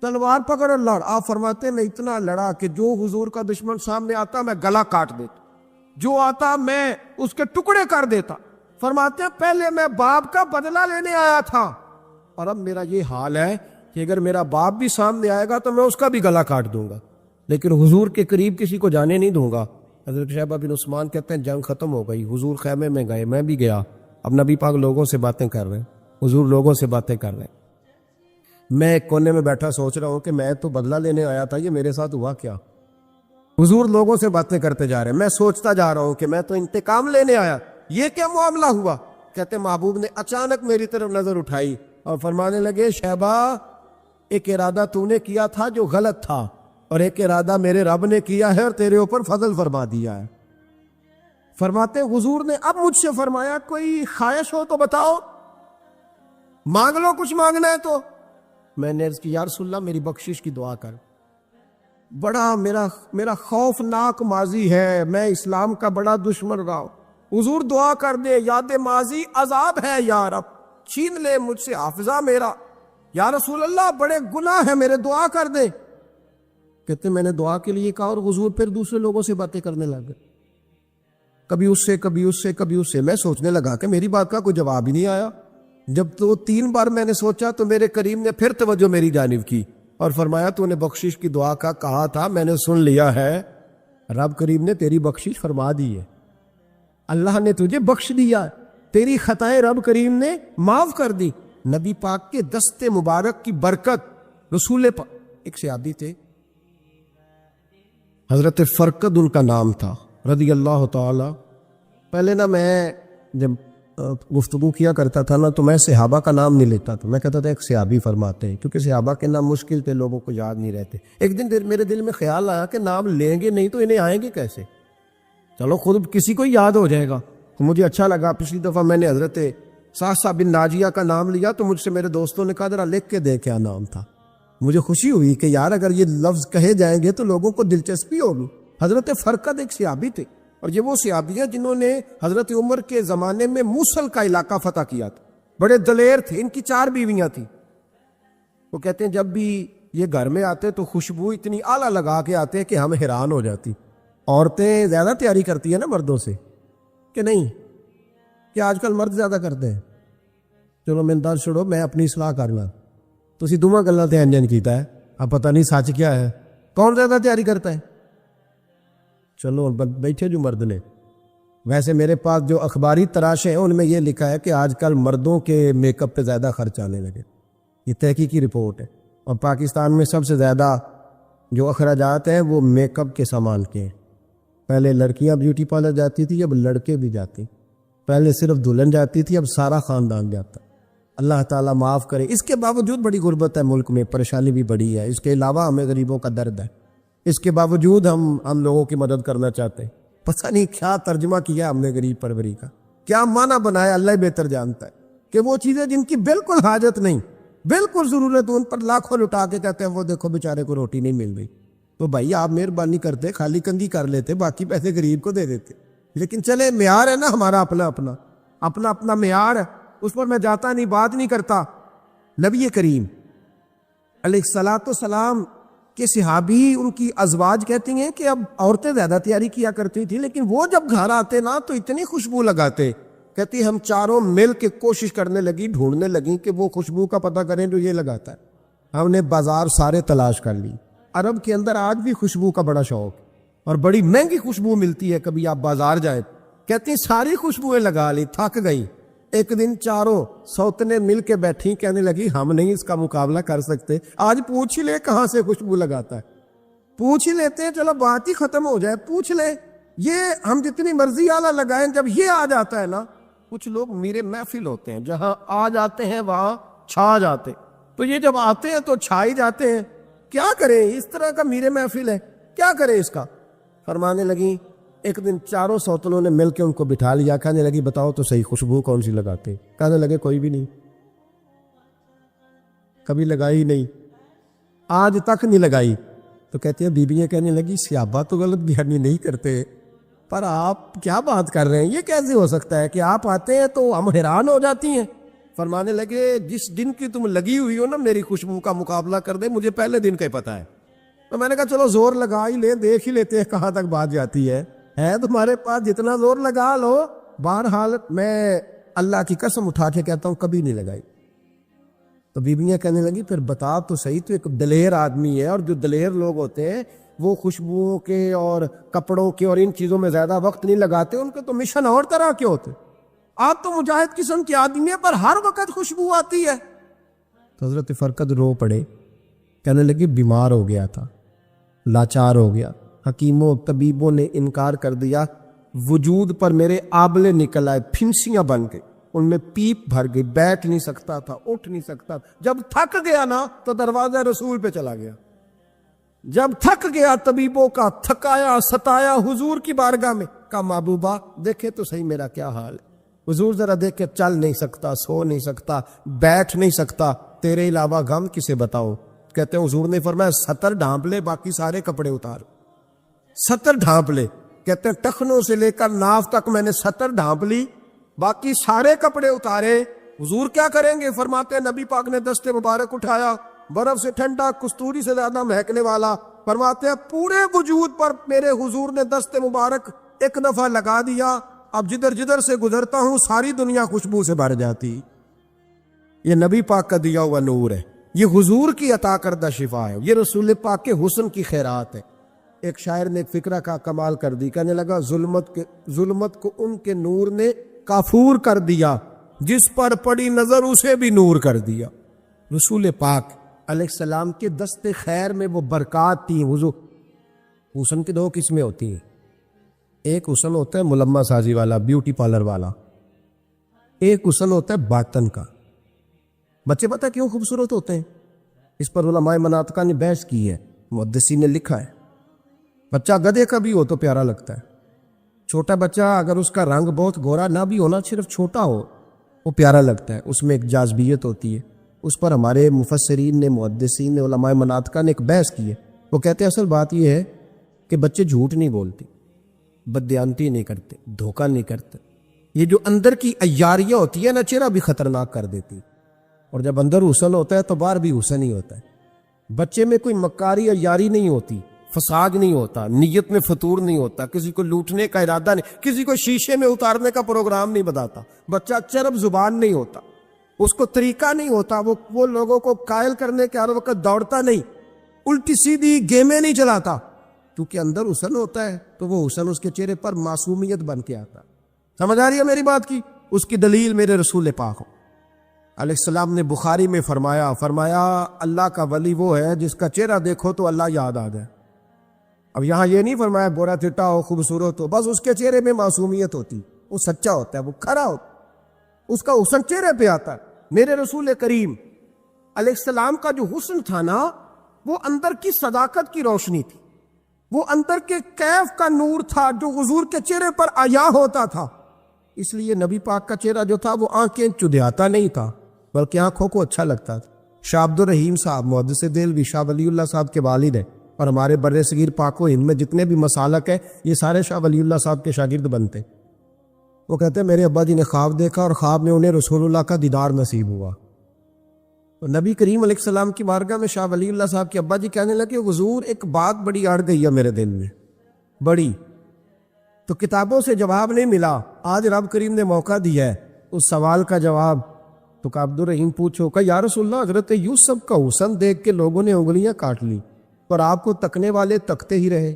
تلوار پکڑ اور لڑ. آپ فرماتے ہیں میں اتنا لڑا کہ جو حضور کا دشمن سامنے آتا میں گلا کاٹ دیتا، جو آتا میں اس کے ٹکڑے کر دیتا. فرماتے ہیں پہلے میں باپ کا بدلہ لینے آیا تھا اور اب میرا یہ حال ہے کہ اگر میرا باپ بھی سامنے آئے گا تو میں اس کا بھی گلا کاٹ دوں گا، لیکن حضور کے قریب کسی کو جانے نہیں دوں گا. حضرت شیبہ بن عثمان کہتے ہیں جنگ ختم ہو گئی، حضور خیمے میں گئے، میں بھی گیا. اب نبی پاک لوگوں سے باتیں کر رہے ہیں، حضور لوگوں سے باتیں کر رہے ہیں. میں ایک کونے میں بیٹھا سوچ رہا ہوں کہ میں تو بدلہ لینے آیا تھا، یہ میرے ساتھ ہوا کیا؟ حضور لوگوں سے باتیں کرتے جا رہے ہیں، میں سوچتا جا رہا ہوں کہ میں تو انتقام لینے آیا، یہ کیا معاملہ ہوا؟ کہتے محبوب نے اچانک میری طرف نظر اٹھائی اور فرمانے لگے شیبہ ایک ارادہ تو نے کیا تھا جو غلط تھا، اور ایک ارادہ میرے رب نے کیا ہے اور تیرے اوپر فضل فرما دیا ہے. فرماتے حضور نے اب مجھ سے فرمایا کوئی خواہش ہو تو بتاؤ، مانگ لو کچھ مانگنا ہے تو. میں نے عرض کی یا رسول اللہ میری بخشش کی دعا کر، بڑا میرا خوفناک ماضی ہے، میں اسلام کا بڑا دشمن رہا ہوں، حضور دعا کر دے، یاد ماضی عذاب ہے یا رب، چھین لے مجھ سے حافظہ میرا، یا رسول اللہ بڑے گناہ ہیں میرے، دعا کر دے. کہتے میں نے دعا کے لیے کہا اور حضور پھر دوسرے لوگوں سے باتیں کرنے لگ گئے، کبھی اس سے کبھی اس سے کبھی اس سے. میں سوچنے لگا کہ میری بات کا کوئی جواب ہی نہیں آیا. جب تو 3 بار میں نے سوچا تو میرے کریم نے پھر توجہ میری جانب کی اور فرمایا تو نے بخشش کی دعا کا کہا تھا، میں نے سن لیا ہے، رب کریم نے تیری بخشش فرما دی ہے، اللہ نے تجھے بخش دیا، تیری خطائیں رب کریم نے معاف کر دی. نبی پاک کے دست مبارک کی برکت. رسول پاک ایک صحابی تھے حضرت فرقد ان کا نام تھا رضی اللہ تعالی. پہلے نا میں جب گفتگو کیا کرتا تھا نا تو میں صحابہ کا نام نہیں لیتا تھا، میں کہتا تھا ایک صحابی فرماتے ہیں، کیونکہ صحابہ کے نام مشکل تھے، لوگوں کو یاد نہیں رہتے. ایک دن میرے دل میں خیال آیا کہ نام لیں گے نہیں تو انہیں آئیں گے کیسے، چلو خود کسی کو یاد ہو جائے گا. تو مجھے اچھا لگا. پچھلی دفعہ میں نے حضرت ساسا بن ناجیہ کا نام لیا تو مجھ سے میرے دوستوں نے کہا ذرا لکھ کے دے کیا نام تھا. مجھے خوشی ہوئی کہ یار اگر یہ لفظ کہے جائیں گے تو لوگوں کو دلچسپی ہوگی. حضرت فرقد ایک صحابی تھے اور یہ وہ صحابی ہیں جنہوں نے حضرت عمر کے زمانے میں موصل کا علاقہ فتح کیا تھا. بڑے دلیر تھے، ان کی 4 بیویاں تھیں. وہ کہتے ہیں جب بھی یہ گھر میں آتے تو خوشبو اتنی اعلیٰ لگا کے آتے کہ ہم حیران ہو جاتی. عورتیں زیادہ تیاری کرتی ہیں نا مردوں سے کہ نہیں، کہ آج کل مرد زیادہ کرتے ہیں. چلو میں دل چھوڑو، میں اپنی اصلاح کرنا. تسی دوواں گلاں تے انجن کیتا ہے، اب پتہ نہیں سچ کیا ہے، کون زیادہ تیاری کرتا ہے. چلو بیٹھے جو مرد نے. ویسے میرے پاس جو اخباری تراشے ہیں ان میں یہ لکھا ہے کہ آج کل مردوں کے میک اپ پہ زیادہ خرچ آنے لگے. یہ تحقیقی رپورٹ ہے. اور پاکستان میں سب سے زیادہ جو اخراجات ہیں وہ میک اپ کے سامان کے ہیں. پہلے لڑکیاں بیوٹی پارلر جاتی تھی، اب لڑکے بھی جاتے ہیں. پہلے صرف دلہن جاتی تھی، اب سارا خاندان جاتا. اللہ تعالیٰ معاف کرے. اس کے باوجود بڑی غربت ہے ملک میں، پریشانی بھی بڑی ہے. اس کے علاوہ ہمیں غریبوں کا درد ہے. اس کے باوجود ہم لوگوں کی مدد کرنا چاہتے ہیں. پتہ نہیں کیا ترجمہ کیا ہم نے غریب پروری کا، کیا معنی بنایا، اللہ بہتر جانتا ہے. کہ وہ چیزیں جن کی بالکل حاجت نہیں، بالکل ضرورت، ان پر لاکھوں لٹا کے کہتے ہیں وہ دیکھو بیچارے کو روٹی نہیں مل رہی. تو بھائی آپ مہربانی کرتے خالی کندھی کر لیتے، باقی پیسے غریب کو دے دیتے. لیکن چلے معیار ہے نا ہمارا اپنا معیار ہے، اس پر میں جاتا نہیں، بات نہیں کرتا. نبی کریم علیہ الصلاۃ والسلام کے صحابی ان کی ازواج کہتی ہیں کہ اب عورتیں زیادہ تیاری کیا کرتی تھی، لیکن وہ جب گھر آتے نا تو اتنی خوشبو لگاتے. کہتی ہم چاروں مل کے کوشش کرنے لگی، ڈھونڈنے لگی کہ وہ خوشبو کا پتہ کریں جو یہ لگاتا ہے. ہم نے بازار سارے تلاش کر لی. عرب کے اندر آج بھی خوشبو کا بڑا شوق اور بڑی مہنگی خوشبو ملتی ہے. کبھی آپ بازار جائیں، کہتی ہیں ساری خوشبوئیں لگا لی، تھک گئی. ایک دن چاروں سوتنے مل کے بیٹھی، کہنے لگی ہم نہیں اس کا مقابلہ کر سکتے، آج پوچھ ہی لے کہاں سے خوشبو لگاتا ہے، پوچھ ہی لیتے ہیں، چلو بات ہی ختم ہو جائے، پوچھ لے، یہ ہم جتنی مرضی آلہ لگائیں، جب یہ آ جاتا ہے نا، کچھ لوگ میرے محفل ہوتے ہیں، جہاں آ جاتے ہیں وہاں چھا جاتے، تو یہ جب آتے ہیں تو چھا ہی جاتے ہیں، کیا کریں، اس طرح کا میرے محفل ہے، کیا کریں اس کا۔ فرمانے لگی ایک دن چاروں سوتنوں نے مل کے ان کو بٹھا لیا، کہنے لگی بتاؤ تو صحیح خوشبو کون سی لگاتے، کہنے لگے کوئی بھی نہیں، کبھی لگائی نہیں، آج تک نہیں لگائی۔ تو کہتے ہیں بیویاں کہنے لگی صحابہ تو غلط بیانی نہیں کرتے، پر آپ کیا بات کر رہے ہیں، یہ کیسے ہو سکتا ہے کہ آپ آتے ہیں تو ہم حیران ہو جاتی ہیں۔ فرمانے لگے جس دن کی تم لگی ہوئی ہو نا میری خوشبو کا مقابلہ کر دے، مجھے پہلے دن کا ہی پتا ہے۔ تو میں نے کہا چلو زور لگا ہی لیں، دیکھ ہی لیتے ہیں کہاں تک بات جاتی ہے تمہارے پاس، جتنا زور لگا لو۔ بہرحال میں اللہ کی قسم اٹھا کے کہتا ہوں کبھی نہیں لگائی۔ تو بیویاں کہنے لگی پھر بتا تو صحیح، تو ایک دلیر آدمی ہے، اور جو دلیر لوگ ہوتے ہیں وہ خوشبوؤں کے اور کپڑوں کے اور ان چیزوں میں زیادہ وقت نہیں لگاتے، ان کے تو مشن اور طرح کے ہوتے، آپ تو مجاہد قسم کے آدمی ہیں، پر ہر وقت خوشبو آتی ہے۔ تو حضرت فرقد رو پڑے، کہنے لگی بیمار ہو گیا تھا، لاچار ہو گیا، حکیموں طبیبوں نے انکار کر دیا، وجود پر میرے آبلے نکل آئے، پھنسیاں بن گئی، ان میں پیپ بھر گئی، بیٹھ نہیں سکتا تھا، اٹھ نہیں سکتا تھا۔ جب تھک گیا نا تو دروازہ رسول پہ چلا گیا، جب تھک گیا طبیبوں کا تھکایا ستایا حضور کی بارگاہ میں، کہا محبوبہ دیکھے تو صحیح میرا کیا حال ہے، حضور ذرا دیکھ کے، چل نہیں سکتا، سو نہیں سکتا، بیٹھ نہیں سکتا، تیرے علاوہ غم کسے بتاؤ۔ کہتے ہیں حضور نے فرمایا 70 ڈھانپ لے، باقی سارے کپڑے اتار، 70 ڈھانپ لے۔ کہتے ہیں ٹخنوں سے لے کر ناف تک میں نے 70 ڈھانپ لی، باقی سارے کپڑے اتارے۔ حضور کیا کریں گے؟ فرماتے ہیں نبی پاک نے دست مبارک اٹھایا، برف سے ٹھنڈا، کستوری سے زیادہ مہکنے والا، فرماتے ہیں پورے وجود پر میرے حضور نے دست مبارک ایک دفعہ لگا دیا، اب جدھر جدھر سے گزرتا ہوں ساری دنیا خوشبو سے بھر جاتی۔ یہ نبی پاک کا دیا ہوا نور ہے، یہ حضور کی عطا کردہ شفا ہے، یہ رسول پاک کے حسن کی خیرات ہے۔ ایک شاعر نے ایک فقرہ کا کمال کر دی، کہنے لگا ظلمت کو ان کے نور نے کافور کر دیا، جس پر پڑی نظر اسے بھی نور کر دیا۔ رسول پاک علیہ السلام کے دست خیر میں وہ برکات تھی۔ حضور حسن کی دو قسمیں ہوتی ہیں، ایک حسن ہوتا ہے ملمہ سازی والا، بیوٹی پارلر والا، ایک حسن ہوتا ہے باطن کا۔ بچے پتہ کیوں خوبصورت ہوتے ہیں؟ اس پر علماء مناطقہ نے بحث کی ہے، محدثین نے لکھا ہے۔ بچہ گدھے کا بھی ہو تو پیارا لگتا ہے، چھوٹا بچہ اگر اس کا رنگ بہت گورا نہ بھی ہونا، صرف چھوٹا ہو، وہ پیارا لگتا ہے، اس میں ایک جاذبیت ہوتی ہے۔ اس پر ہمارے مفسرین نے، محدثین نے، علماء مناطقہ نے ایک بحث کی ہے۔ وہ کہتے ہیں اصل بات یہ ہے کہ بچے جھوٹ نہیں بولتے، بددیانتی نہیں کرتے، دھوکہ نہیں کرتے، یہ جو اندر کی عیاریاں ہوتی ہیں نا، چہرہ بھی خطرناک کر دیتی، اور جب اندر حسن ہوتا ہے تو باہر بھی حسن ہی ہوتا ہے۔ بچے میں کوئی مکاری عیاری نہیں ہوتی، فساد نہیں ہوتا، نیت میں فطور نہیں ہوتا، کسی کو لوٹنے کا ارادہ نہیں، کسی کو شیشے میں اتارنے کا پروگرام نہیں بتاتا، بچہ چرب زبان نہیں ہوتا، اس کو طریقہ نہیں ہوتا، وہ لوگوں کو قائل کرنے کے ہر وقت دوڑتا نہیں، الٹی سیدھی گیمیں نہیں چلاتا، کیونکہ اندر حسن ہوتا ہے تو وہ حسن اس کے چہرے پر معصومیت بن کے آتا۔ سمجھ آ رہی ہے میری بات کی؟ اس کی دلیل میرے رسول پاک ہو علیہ السلام نے بخاری میں فرمایا اللہ کا ولی وہ ہے جس کا چہرہ دیکھو تو اللہ یاد آ جائے۔ اب یہاں یہ نہیں فرمایا بورا چٹا ہو، خوبصورت ہو، بس اس کے چہرے میں معصومیت ہوتی، وہ سچا ہوتا ہے، وہ کھرا ہوتا ہے، اس کا حسن چہرے پہ آتا ہے۔ میرے رسول کریم علیہ السلام کا جو حسن تھا نا، وہ اندر کی صداقت کی روشنی تھی، وہ اندر کے کیف کا نور تھا جو حضور کے چہرے پر عیاں ہوتا تھا۔ اس لیے نبی پاک کا چہرہ جو تھا وہ آنکھیں چدھیاتا نہیں تھا، بلکہ آنکھوں کو اچھا لگتا تھا۔ شاہ عبد الرحیم صاحب محدث دہلوی، شاہ ولی اللہ صاحب کے والد ہیں، اور ہمارے بر صغیر پاک و ہند میں جتنے بھی مسالک ہیں یہ سارے شاہ ولی اللہ صاحب کے شاگرد بنتے۔ وہ کہتے ہیں میرے ابا جی نے خواب دیکھا اور خواب میں انہیں رسول اللہ کا دیدار نصیب ہوا۔ تو نبی کریم علیہ السلام کی بارگاہ میں شاہ ولی اللہ صاحب کے ابا جی کہنے لگے حضور ایک بات بڑی اڑ گئی ہے میرے دل میں، بڑی، تو کتابوں سے جواب نہیں ملا، آج رب کریم نے موقع دیا ہے اس سوال کا جواب۔ تو کہ عبد الرحیم پوچھو کہ یا رسول اللہ حضرت یوسف کا حسن دیکھ کے لوگوں نے انگلیاں کاٹ لی اور آپ کو تکنے والے تکتے ہی رہے۔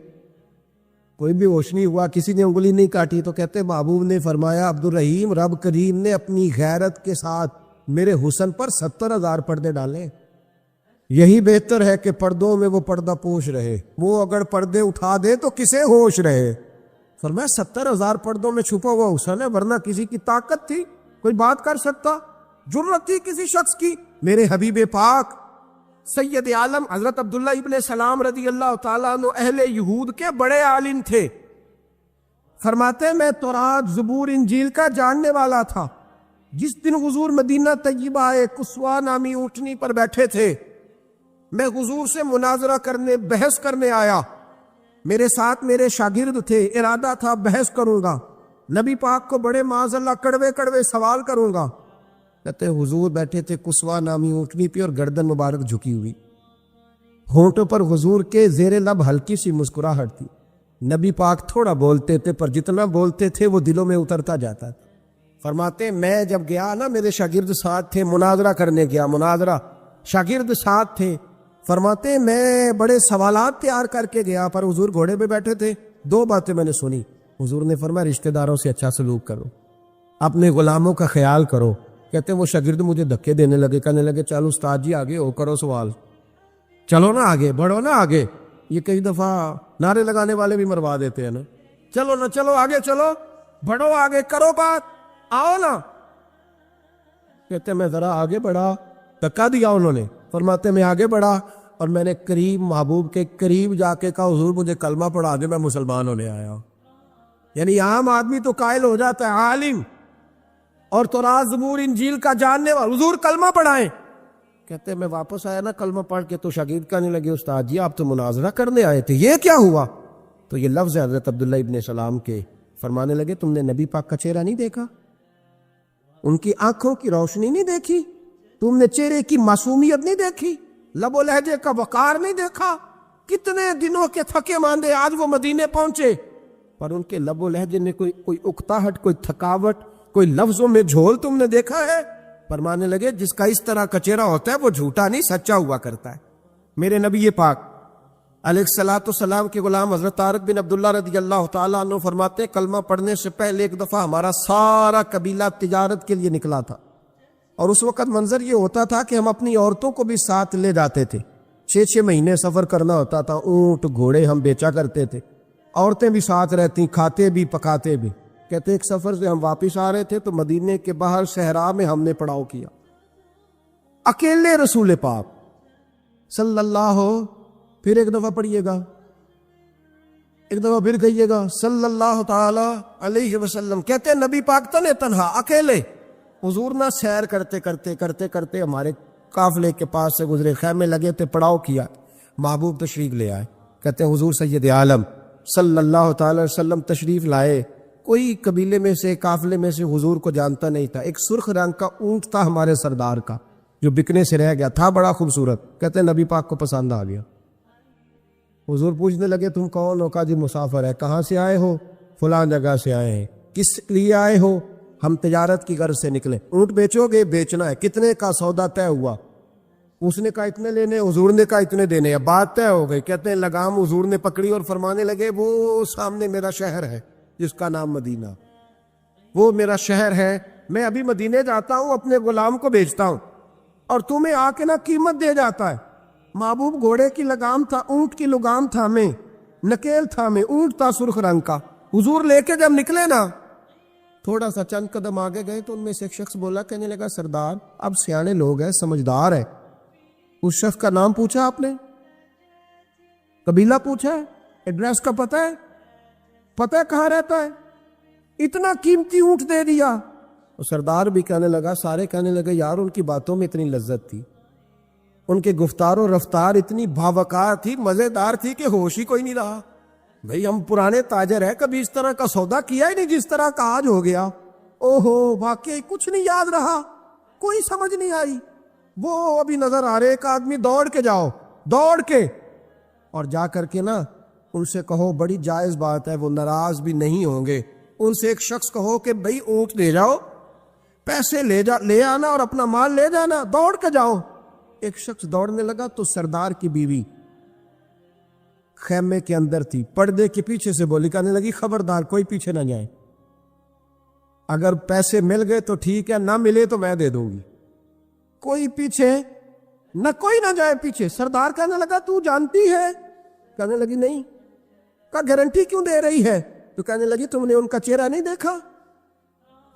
کوئی بھی ہوش نہیں ہوا, کسی نے انگلی نہیں کاٹی. تو کہتے محبوب نے فرمایا عبدالرحیم رب کریم نے اپنی غیرت کے ساتھ میرے حسن پر 70,000 پردے ڈالے. یہی بہتر ہے کہ پردوں میں وہ پردہ پوش رہے, وہ اگر پردے اٹھا دے تو کسے ہوش رہے. فرمایا 70,000 پردوں میں چھپا ہوا حسن ہے, ورنہ کسی کی طاقت تھی کوئی بات کر سکتا, جرت تھی کسی شخص کی. میرے حبیب پاک سید عالم حضرت عبداللہ ابن سلام رضی اللہ تعالیٰ عنہ اہل یہود کے بڑے عالم تھے. فرماتے میں تورات زبور انجیل کا جاننے والا تھا. جس دن حضور مدینہ طیبہ کسوا نامی اونٹنی پر بیٹھے تھے, میں حضور سے مناظرہ کرنے بحث کرنے آیا. میرے ساتھ میرے شاگرد تھے, ارادہ تھا بحث کروں گا, نبی پاک کو بڑے معاذ اللہ کڑوے کڑوے سوال کروں گا. کہتے حضور بیٹھے تھے کسوا نامی اونٹنی پہ اور گردن مبارک جھکی ہوئی, ہونٹوں پر حضور کے زیر لب ہلکی سی مسکراہٹ تھی. نبی پاک تھوڑا بولتے تھے پر جتنا بولتے تھے وہ دلوں میں اترتا جاتا تھا. فرماتے میں جب گیا نا, میرے شاگرد ساتھ تھے, مناظرہ کرنے گیا, مناظرہ شاگرد ساتھ تھے. فرماتے میں بڑے سوالات تیار کر کے گیا پر حضور گھوڑے پہ بیٹھے تھے. 2 باتیں میں نے سنی. حضور نے فرمایا رشتہ داروں سے اچھا سلوک کرو, اپنے غلاموں کا خیال کرو. کہتے وہ شاگرد مجھے دھکے دینے لگے, کہنے لگے چلو استاد جی آگے ہو, کرو سوال, چلو نا آگے بڑھو نا آگے. یہ کئی دفعہ نعرے لگانے والے بھی مروا دیتے ہیں نا, چلو نا چلو آگے چلو, بڑھو آگے, کرو بات, آؤ نا. کہتے میں ذرا آگے بڑھا, دھکا دیا انہوں نے. فرماتے میں آگے بڑھا اور میں نے قریب محبوب کے قریب جا کے کہا حضور مجھے کلمہ پڑھا دے, میں مسلمان ہونے آیا ہوں. یعنی عام آدمی تو قائل ہو جاتا ہے عالم اور تورات زبور انجیل کا جاننے والا, حضور کلمہ پڑھائیں. کہتے میں واپس آیا نا کلمہ پڑھ کے تو شاگرد کہنے لگے استاد جی آپ تو مناظرہ کرنے آئے تھے, یہ کیا ہوا؟ تو یہ لفظ ہے حضرت عبداللہ ابن سلام کے. فرمانے لگے تم نے نبی پاک کا چہرہ نہیں دیکھا, ان کی آنکھوں کی روشنی نہیں دیکھی, تم نے چہرے کی معصومیت نہیں دیکھی, لب و لہجے کا وقار نہیں دیکھا. کتنے دنوں کے تھکے ماندے آج وہ مدینے پہنچے پر ان کے لب و لہجے میں کوئی اکتاہٹ, کوئی تھکاوٹ, کوئی لفظوں میں جھول تم نے دیکھا ہے؟ فرمانے لگے جس کا اس طرح کا چہرہ ہوتا ہے وہ جھوٹا نہیں سچا ہوا کرتا ہے. میرے نبی پاک علیہ الصلوۃ والسلام کے غلام حضرت طارق بن عبداللہ رضی اللہ تعالیٰ عنہ فرماتے کلمہ پڑھنے سے پہلے ایک دفعہ ہمارا سارا قبیلہ تجارت کے لیے نکلا تھا, اور اس وقت منظر یہ ہوتا تھا کہ ہم اپنی عورتوں کو بھی ساتھ لے جاتے تھے. 6 مہینے سفر کرنا ہوتا تھا, اونٹ گھوڑے ہم بیچا کرتے تھے, عورتیں بھی ساتھ رہتی, کھاتے بھی پکاتے بھی. کہتے ایک سفر سے ہم واپس آ رہے تھے تو مدینے کے باہر صحرا میں ہم نے پڑاؤ کیا, اکیلے رسول پاک صلی اللہ, پھر ایک دفعہ پڑھیے گا, ایک دفعہ پھر کہیے گا صلی اللہ تعالی علیہ وسلم. کہتے نبی پاک تنے تنہا اکیلے. حضور نہ سیر کرتے کرتے کرتے کرتے ہمارے قافلے کے پاس سے گزرے, خیمے لگے تھے, پڑاؤ کیا, محبوب تشریف لے آئے. کہتے ہیں حضور سید عالم صلی اللہ تعالی وسلم تشریف لائے. کوئی قبیلے میں سے قافلے میں سے حضور کو جانتا نہیں تھا. ایک سرخ رنگ کا اونٹ تھا ہمارے سردار کا جو بکنے سے رہ گیا تھا, بڑا خوبصورت. کہتے ہیں نبی پاک کو پسند آ گیا. حضور پوچھنے لگے تم کون ہو؟ کہا جی مسافر ہے. کہاں سے آئے ہو؟ فلاں جگہ سے آئے ہیں. کس لیے آئے ہو؟ ہم تجارت کی غرض سے نکلے. اونٹ بیچو گے؟ بیچنا ہے. کتنے کا سودا طے ہوا؟ اس نے کہا اتنے لینے, حضور نے کہا اتنے دینے. اب بات طے ہو گئی. کہتے ہیں لگام حضور نے پکڑی اور فرمانے لگے وہ سامنے میرا شہر ہے جس کا نام مدینہ, وہ میرا شہر ہے. میں ابھی مدینے جاتا ہوں, اپنے غلام کو بیچتا ہوں اور تمہیں آ کے نا قیمت دے جاتا ہے. محبوب گھوڑے کی لگام تھا, اونٹ کی لگام تھا, میں نکیل تھا, میں اونٹ تھا سرخ رنگ کا. حضور لے کے جب نکلے نا تھوڑا سا چند قدم آگے گئے تو ان میں سے ایک شخص بولا, کہنے لگا سردار اب سیانے لوگ ہیں, سمجھدار ہے. اس شخص کا نام پوچھا آپ نے, قبیلہ پوچھا ہے, ایڈریس کا پتہ ہے, پتہ ہے کہاں رہتا ہے, اتنا قیمتی اونٹ دے دیا. اور سردار بھی کہنے لگا, سارے کہنے لگے یار ان کی باتوں میں اتنی لذت تھی, ان کے گفتار و رفتار اتنی بھاوکار تھی, مزیدار تھی کہ ہوش ہی کوئی نہیں رہا. بھئی ہم پرانے تاجر ہیں, کبھی اس طرح کا سودا کیا ہی نہیں جس طرح کا آج ہو گیا. اوہو واقعی کچھ نہیں یاد رہا, کوئی سمجھ نہیں آئی. وہ ابھی نظر آ رہے, ایک آدمی دوڑ کے جاؤ, دوڑ کے, اور جا کر کے نا ان سے کہو بڑی جائز بات ہے, وہ ناراض بھی نہیں ہوں گے. ان سے ایک شخص کہو کہ بھئی اونٹ لے جاؤ, پیسے لے آنا اور اپنا مال لے جانا, دوڑ کے جاؤ. ایک شخص دوڑنے لگا تو سردار کی بیوی خیمے کے اندر تھی، پردے کے پیچھے سے بولی، کہنے لگی خبردار کوئی پیچھے نہ جائے، اگر پیسے مل گئے تو ٹھیک ہے، نہ ملے تو میں دے دوں گی، کوئی پیچھے نہ، کوئی نہ جائے پیچھے۔ سردار کہنے لگا تو جانتی ہے؟ کہنے لگی نہیں۔ کہا گارنٹی کیوں دے رہی ہے؟ تو کہنے لگی تم نے ان کا چہرہ نہیں دیکھا؟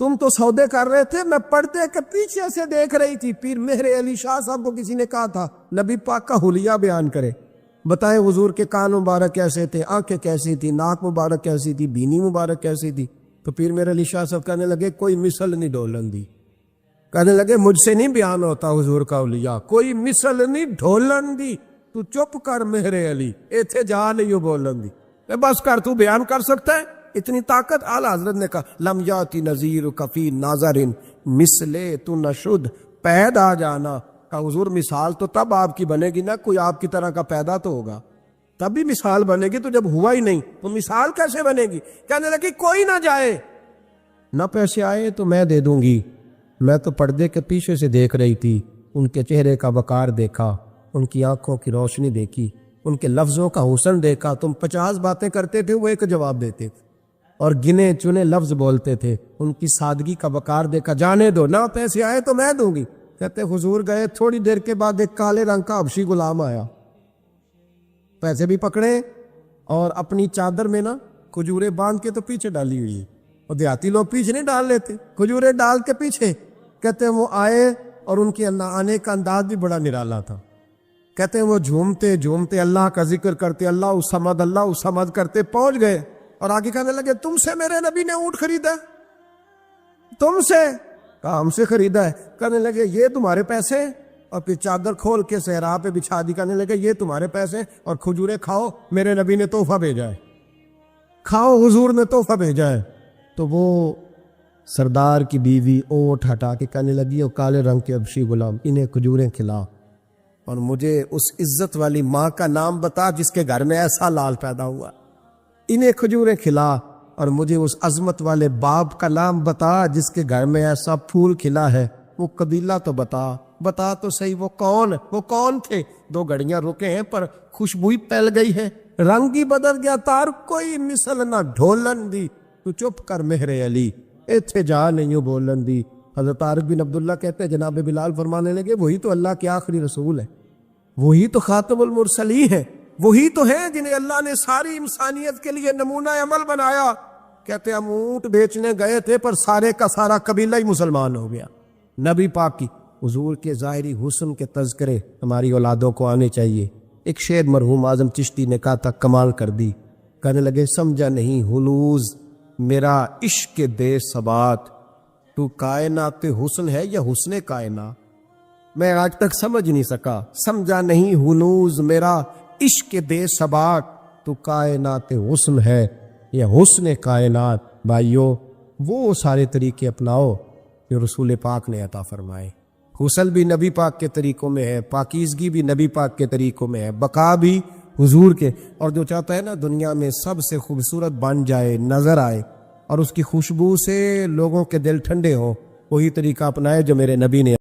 تم تو سودے کر رہے تھے، میں پردے کے پیچھے سے دیکھ رہی تھی۔ پیر مہر علی شاہ صاحب کو کسی نے کہا تھا نبی پاک کا حلیہ بیان کرے، بتائے حضور کے کان مبارک کیسے تھے، آنکھیں کیسی تھی، ناک مبارک کیسی تھی، بینی مبارک کیسی تھی۔ تو پیر مہر علی شاہ صاحب کہنے لگے کوئی مثل نہیں ڈھولن دی، کہنے لگے مجھ سے نہیں بیان ہوتا حضور کا حلیہ، کوئی مثل نہیں ڈھولن دی، تو چپ کر مہر علی، ایتھے جا نہیں بولن دی، بس کر، تو بیان کر سکتا ہے اتنی طاقت۔ اعلیٰ حضرت نے کہا لم یاتی نذیر کفی ناظرن مثلے تو نشد، پید آ جانا۔ کہا حضور مثال تو تب آپ کی بنے گی نا، کوئی آپ کی طرح کا پیدا تو ہوگا، تب بھی مثال بنے گی، تو جب ہوا ہی نہیں تو مثال کیسے بنے گی؟ کہنے لگی کوئی نہ جائے، نہ پیسے آئے تو میں دے دوں گی، میں تو پردے کے پیچھے سے دیکھ رہی تھی، ان کے چہرے کا وقار دیکھا، ان کی آنکھوں کی روشنی دیکھی، ان کے لفظوں کا حسن دیکھا۔ تم 50 باتیں کرتے تھے، وہ ایک جواب دیتے تھے، اور گنے چنے لفظ بولتے تھے، ان کی سادگی کا وقار دیکھا۔ جانے دو، نہ پیسے آئے تو میں دوں گی۔ کہتے حضور گئے، تھوڑی دیر کے بعد ایک کالے رنگ کا حبشی غلام آیا، پیسے بھی پکڑے اور اپنی چادر میں نا کھجورے باندھ کے تو پیچھے ڈالی ہوئی، اور دیہاتی لوگ پیچھے نہیں ڈال لیتے، کھجورے ڈال کے پیچھے۔ کہتے ہیں وہ آئے اور ان کے آنے کا انداز بھی بڑا نرالا تھا۔ کہتے ہیں وہ جھومتے جھومتے اللہ کا ذکر کرتے، اللہ الصمد کرتے پہنچ گئے، اور آگے کہنے لگے تم سے میرے نبی نے اونٹ خریدا؟ تم سے؟ کہا ہم سے خریدا ہے۔ کہنے لگے یہ تمہارے پیسے؟ اور پھر چادر کھول کے صحرا پہ بچھا دی، کہنے لگے یہ تمہارے پیسے، اور کھجورے کھاؤ، میرے نبی نے تحفہ بھیجا ہے، کھاؤ، حضور نے تحفہ بھیجا ہے۔ تو وہ سردار کی بیوی اونٹ ہٹا کے کہنے لگی وہ کالے رنگ کے حبشی غلام، انہیں کھجوریں کھلا، اور مجھے اس عزت والی ماں کا نام بتا جس کے گھر میں ایسا لال پیدا ہوا، انہیں کھجوریں کھلا، اور مجھے اس عظمت والے باپ کا نام بتا جس کے گھر میں ایسا پھول کھلا ہے، وہ قبیلہ تو بتا تو صحیح، وہ کون تھے؟ 2 گھڑیاں رکے ہیں پر خوشبو ہی پھیل گئی ہے، رنگ ہی بدل گیا، تار کوئی مثل نہ ڈھولن دی، تو چپ کر مہر علی، ایتھے جا نہیں بولن دی۔ حضرت طارق بن عبداللہ کہتے ہیں جناب بلال فرمانے لگے وہی تو اللہ کے آخری رسول ہے، وہی تو خاتم المرسلین ہے، وہی تو ہیں جنہیں اللہ نے ساری انسانیت کے لیے نمونہ عمل بنایا۔ کہتے ہیں ہم اونٹ بیچنے گئے تھے پر سارے کا سارا قبیلہ ہی مسلمان ہو گیا۔ نبی پاک کی حضور کے ظاہری حسن کے تذکرے ہماری اولادوں کو آنے چاہیے۔ ایک شعر مرحوم اعظم چشتی نے کہا تھا، کمال کر دی، کہنے لگے سمجھا نہیں ہنوز میرا عشق دے ثبات، تو کائنات حسن ہے یا حسن کائنات؟ میں آج تک سمجھ نہیں سکا، سمجھا نہیں ہنوز میرا عشق دے ثبات، تو کائنات حسن ہے یا حسن کائنات۔ بھائیو وہ سارے طریقے اپناؤ جو رسول پاک نے عطا فرمائے۔ حسن بھی نبی پاک کے طریقوں میں ہے، پاکیزگی بھی نبی پاک کے طریقوں میں ہے، بقا بھی حضور کے۔ اور جو چاہتا ہے نا دنیا میں سب سے خوبصورت بن جائے، نظر آئے، اور اس کی خوشبو سے لوگوں کے دل ٹھنڈے ہوں، وہی طریقہ اپنائے جو میرے نبی نے